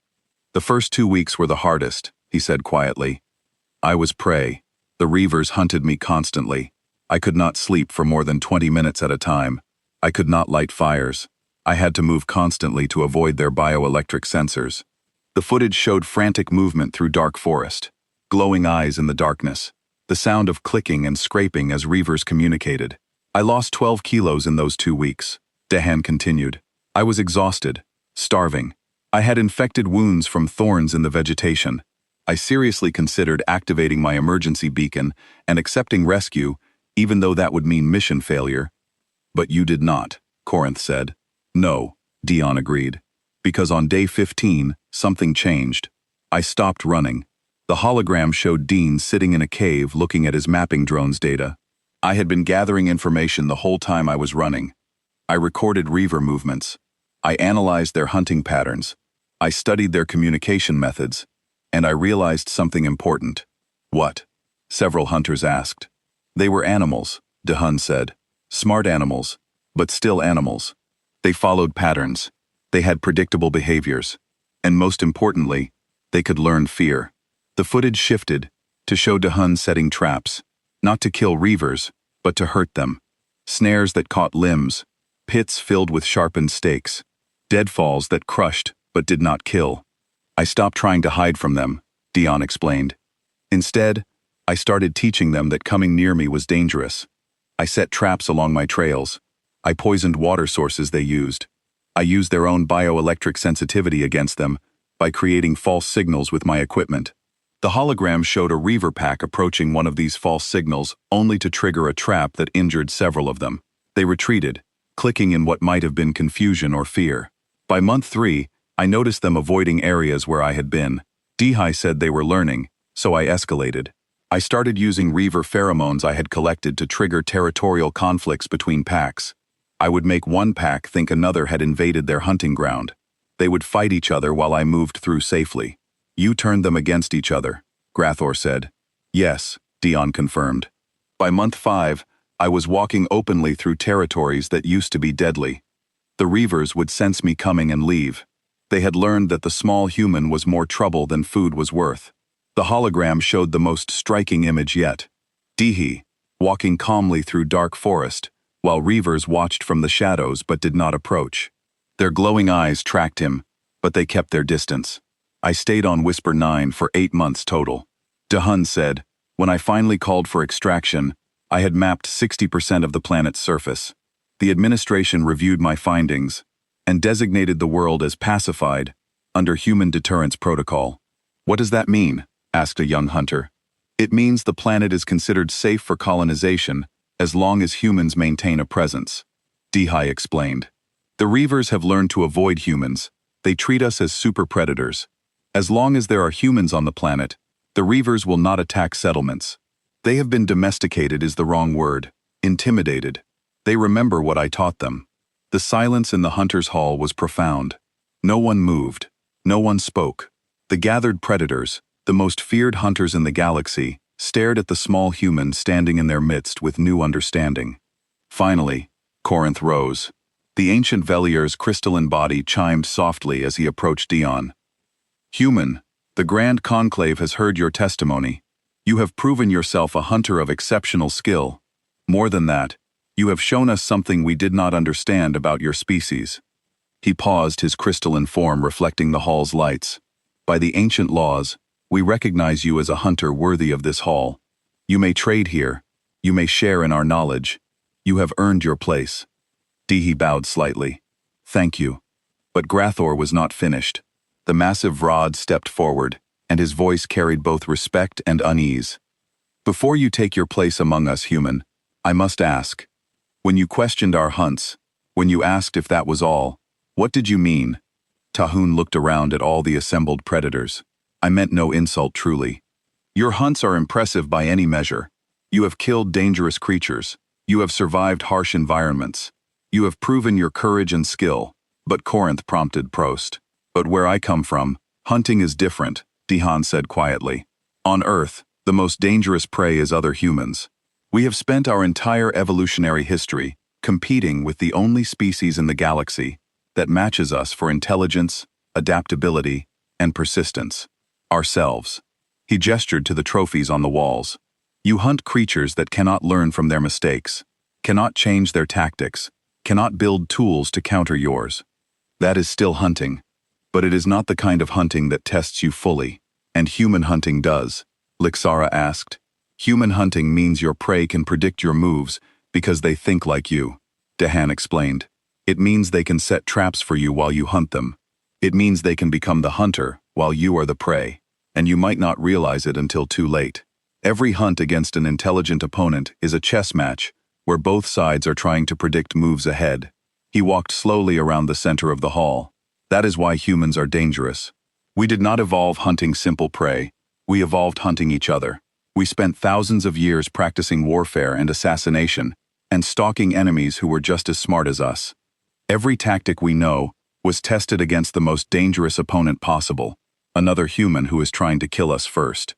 The first 2 weeks were the hardest, he said quietly. I was prey. The reavers hunted me constantly. I could not sleep for more than 20 minutes at a time. I could not light fires. I had to move constantly to avoid their bioelectric sensors. The footage showed frantic movement through dark forest. Glowing eyes in the darkness. The sound of clicking and scraping as reavers communicated. I lost 12 kilos in those 2 weeks, Dehan continued. I was exhausted, starving. I had infected wounds from thorns in the vegetation. I seriously considered activating my emergency beacon and accepting rescue even though that would mean mission failure. But you did not, Corinth said. No, Dion agreed. Because on day 15, something changed. I stopped running. The hologram showed Dean sitting in a cave looking at his mapping drone's data. I had been gathering information the whole time I was running. I recorded Reaver movements. I analyzed their hunting patterns. I studied their communication methods. And I realized something important. What? Several hunters asked. They were animals, DeHaan said. Smart animals, but still animals. They followed patterns. They had predictable behaviors. And most importantly, they could learn fear. The footage shifted to show DeHaan setting traps, not to kill Reavers, but to hurt them. Snares that caught limbs, pits filled with sharpened stakes, deadfalls that crushed but did not kill. I stopped trying to hide from them, Dion explained. Instead, I started teaching them that coming near me was dangerous. I set traps along my trails. I poisoned water sources they used. I used their own bioelectric sensitivity against them by creating false signals with my equipment. The hologram showed a Reaver pack approaching one of these false signals only to trigger a trap that injured several of them. They retreated, clicking in what might have been confusion or fear. By month 3, I noticed them avoiding areas where I had been. Dihai said they were learning, so I escalated. I started using Reaver pheromones I had collected to trigger territorial conflicts between packs. I would make one pack think another had invaded their hunting ground. They would fight each other while I moved through safely. You turned them against each other, Grathor said. Yes, Dion confirmed. By month 5, I was walking openly through territories that used to be deadly. The Reavers would sense me coming and leave. They had learned that the small human was more trouble than food was worth. The hologram showed the most striking image yet. Dihi, walking calmly through dark forest, while Reavers watched from the shadows but did not approach. Their glowing eyes tracked him, but they kept their distance. I stayed on Whisper 9 for 8 months total. DeHaan said, when I finally called for extraction, I had mapped 60% of the planet's surface. The administration reviewed my findings and designated the world as pacified under human deterrence protocol. What does that mean? Asked a young hunter. It means the planet is considered safe for colonization as long as humans maintain a presence. Dihai explained. The Reavers have learned to avoid humans. They treat us as super predators. As long as there are humans on the planet, the Reavers will not attack settlements. They have been domesticated is the wrong word. Intimidated. They remember what I taught them. The silence in the hunter's hall was profound. No one moved. No one spoke. The gathered predators, the most feared hunters in the galaxy, stared at the small human standing in their midst with new understanding. Finally, Corinth rose. The ancient Velier's crystalline body chimed softly as he approached Dion. Human, the Grand Conclave has heard your testimony. You have proven yourself a hunter of exceptional skill. More than that, you have shown us something we did not understand about your species. He paused, his crystalline form reflecting the hall's lights. By the ancient laws, we recognize you as a hunter worthy of this hall. You may trade here. You may share in our knowledge. You have earned your place. Dihi bowed slightly. Thank you. But Grathor was not finished. The massive Vrod stepped forward, and his voice carried both respect and unease. Before you take your place among us, human, I must ask. When you questioned our hunts, when you asked if that was all, what did you mean? Tahun looked around at all the assembled predators. I meant no insult truly. Your hunts are impressive by any measure. You have killed dangerous creatures. You have survived harsh environments. You have proven your courage and skill. But Corinth prompted Prost. But where I come from, hunting is different, DeHaan said quietly. On Earth, the most dangerous prey is other humans. We have spent our entire evolutionary history competing with the only species in the galaxy that matches us for intelligence, adaptability, and persistence. Ourselves. He gestured to the trophies on the walls. You hunt creatures that cannot learn from their mistakes, cannot change their tactics, cannot build tools to counter yours. That is still hunting. But it is not the kind of hunting that tests you fully, and human hunting does, Lixara asked. Human hunting means your prey can predict your moves because they think like you, DeHaan explained. It means they can set traps for you while you hunt them. It means they can become the hunter while you are the prey, and you might not realize it until too late. Every hunt against an intelligent opponent is a chess match, where both sides are trying to predict moves ahead. He walked slowly around the center of the hall. That is why humans are dangerous. We did not evolve hunting simple prey. We evolved hunting each other. We spent thousands of years practicing warfare and assassination, and stalking enemies who were just as smart as us. Every tactic we know was tested against the most dangerous opponent possible, another human who is trying to kill us first.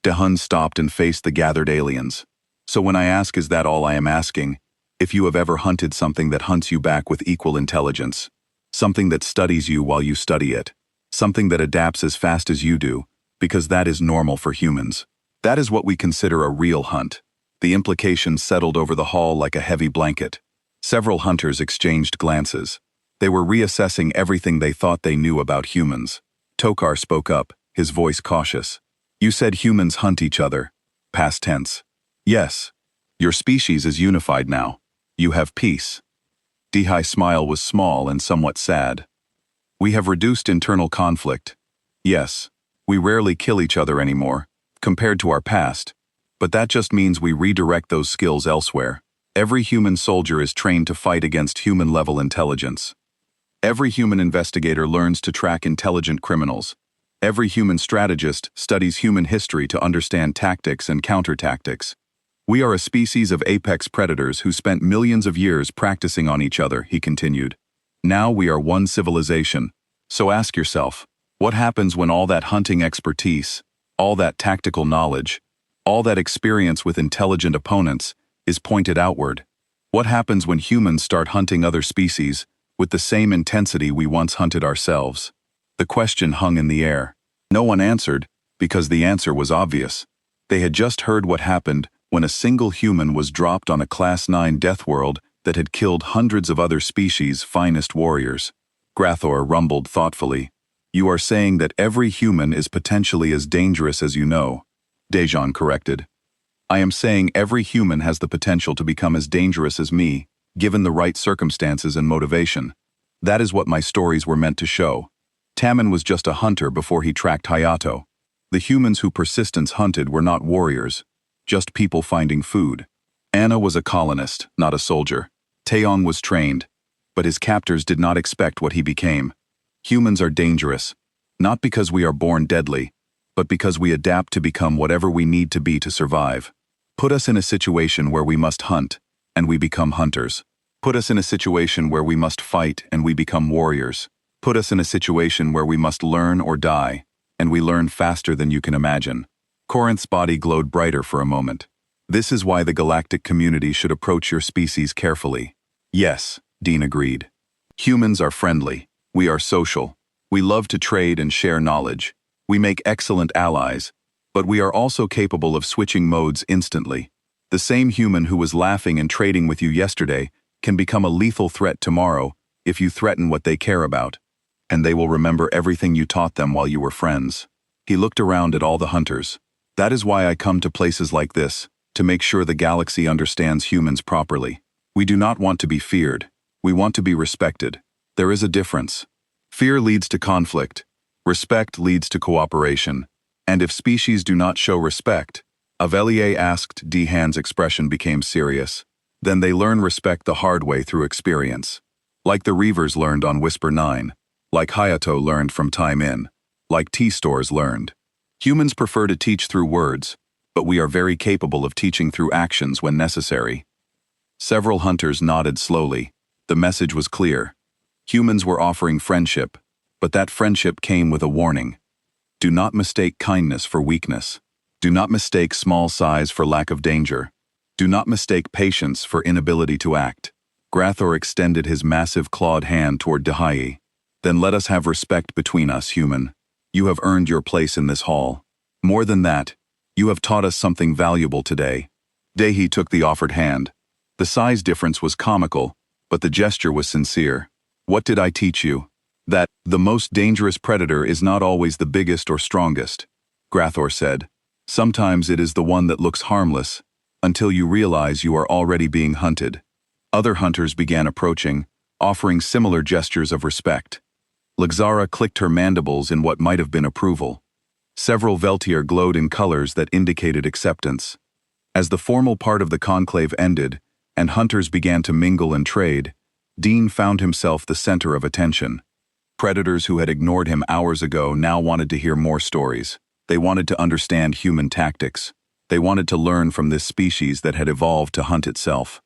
Dehun stopped and faced the gathered aliens. So when I ask, is that all I am asking? If you have ever hunted something that hunts you back with equal intelligence, something that studies you while you study it, something that adapts as fast as you do, because that is normal for humans. That is what we consider a real hunt. The implications settled over the hall like a heavy blanket. Several hunters exchanged glances. They were reassessing everything they thought they knew about humans. Tokar spoke up, his voice cautious. You said humans hunt each other. Past tense. Yes. Your species is unified now. You have peace. Dihai's smile was small and somewhat sad. We have reduced internal conflict. Yes. We rarely kill each other anymore, compared to our past. But that just means we redirect those skills elsewhere. Every human soldier is trained to fight against human-level intelligence. Every human investigator learns to track intelligent criminals. Every human strategist studies human history to understand tactics and counter-tactics. We are a species of apex predators who spent millions of years practicing on each other, he continued. Now we are one civilization. So ask yourself, what happens when all that hunting expertise, all that tactical knowledge, all that experience with intelligent opponents is pointed outward? What happens when humans start hunting other species with the same intensity we once hunted ourselves? The question hung in the air. No one answered, because the answer was obvious. They had just heard what happened when a single human was dropped on a Class 9 death world that had killed hundreds of other species' finest warriors. Grathor rumbled thoughtfully. You are saying that every human is potentially as dangerous as you know. Dejan corrected. I am saying every human has the potential to become as dangerous as me, given the right circumstances and motivation. That is what my stories were meant to show. Tammin was just a hunter before he tracked Hayato. The humans who Persistence hunted were not warriors, just people finding food. Anna was a colonist, not a soldier. Taeyong was trained, but his captors did not expect what he became. Humans are dangerous, not because we are born deadly, but because we adapt to become whatever we need to be to survive. Put us in a situation where we must hunt, and we become hunters. Put us in a situation where we must fight, and we become warriors. Put us in a situation where we must learn or die, and we learn faster than you can imagine. Corinth's body glowed brighter for a moment. This is why the galactic community should approach your species carefully. Yes, Dean agreed. Humans are friendly. We are social. We love to trade and share knowledge. We make excellent allies, but we are also capable of switching modes instantly. The same human who was laughing and trading with you yesterday can become a lethal threat tomorrow if you threaten what they care about, and they will remember everything you taught them while you were friends. He looked around at all the hunters. That is why I come to places like this, to make sure the galaxy understands humans properly. We do not want to be feared. We want to be respected. There is a difference. Fear leads to conflict. Respect leads to cooperation. And if species do not show respect, Avelier asked. Dehan's expression became serious. Then they learn respect the hard way through experience. Like the Reavers learned on Whisper 9. Like Hayato learned from Time In. Like T-Stores learned. Humans prefer to teach through words, but we are very capable of teaching through actions when necessary. Several hunters nodded slowly. The message was clear. Humans were offering friendship, but that friendship came with a warning. Do not mistake kindness for weakness. Do not mistake small size for lack of danger. Do not mistake patience for inability to act. Grathor extended his massive clawed hand toward Dehai. Then let us have respect between us, human. You have earned your place in this hall. More than that, you have taught us something valuable today. Dehi took the offered hand. The size difference was comical, but the gesture was sincere. What did I teach you? That the most dangerous predator is not always the biggest or strongest, Grathor said. Sometimes it is the one that looks harmless, until you realize you are already being hunted. Other hunters began approaching, offering similar gestures of respect. Lixara clicked her mandibles in what might have been approval. Several Veltier glowed in colors that indicated acceptance. As the formal part of the conclave ended, and hunters began to mingle and trade, Dean found himself the center of attention. Predators who had ignored him hours ago now wanted to hear more stories. They wanted to understand human tactics. They wanted to learn from this species that had evolved to hunt itself.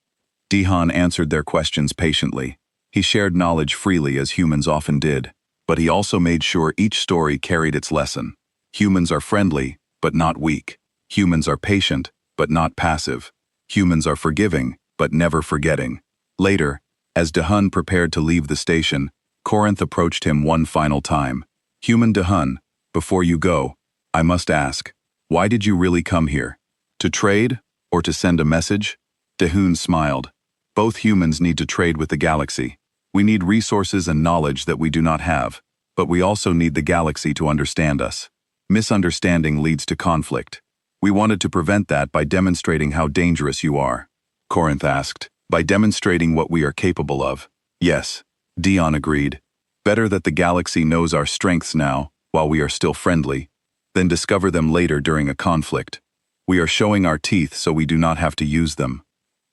Dehan answered their questions patiently. He shared knowledge freely as humans often did, but he also made sure each story carried its lesson. Humans are friendly, but not weak. Humans are patient, but not passive. Humans are forgiving, but never forgetting. Later, as Dehan prepared to leave the station, Corinth approached him one final time. "Human Dehan, before you go, I must ask, why did you really come here? To trade, or to send a message?" Dehun smiled. "Both humans need to trade with the galaxy. We need resources and knowledge that we do not have, but we also need the galaxy to understand us. Misunderstanding leads to conflict. We wanted to prevent that by demonstrating how dangerous you are." Corinth asked. "By demonstrating what we are capable of." "Yes," Dion agreed. "Better that the galaxy knows our strengths now, while we are still friendly, than discover them later during a conflict. We are showing our teeth so we do not have to use them."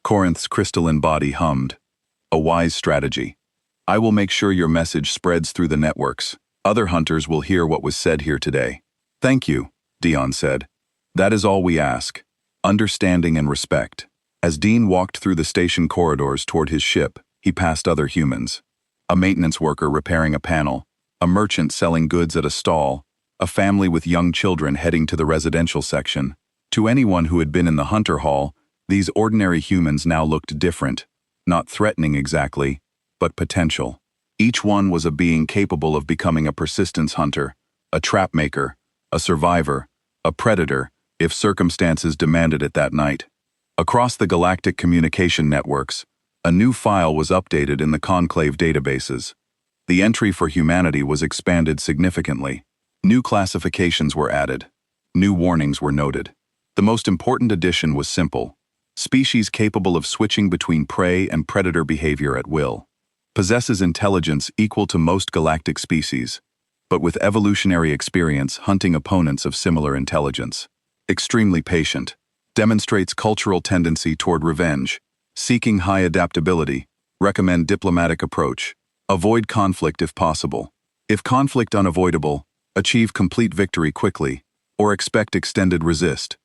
Corinth's crystalline body hummed. "A wise strategy. I will make sure your message spreads through the networks. Other hunters will hear what was said here today." "Thank you," Dion said. "That is all we ask. Understanding and respect." As Dean walked through the station corridors toward his ship, he passed other humans. A maintenance worker repairing a panel, a merchant selling goods at a stall, a family with young children heading to the residential section. To anyone who had been in the Hunter Hall, these ordinary humans now looked different, not threatening exactly, but potential. Each one was a being capable of becoming a persistence hunter, a trap maker, a survivor, a predator, if circumstances demanded it that night. Across the galactic communication networks, a new file was updated in the Conclave databases. The entry for humanity was expanded significantly. New classifications were added. New warnings were noted. The most important addition was simple: species capable of switching between prey and predator behavior at will. Possesses intelligence equal to most galactic species, but with evolutionary experience hunting opponents of similar intelligence. Extremely patient. Demonstrates cultural tendency toward revenge. Seeking high adaptability. Recommend diplomatic approach. Avoid conflict if possible. If conflict unavoidable, achieve complete victory quickly, or expect extended resist.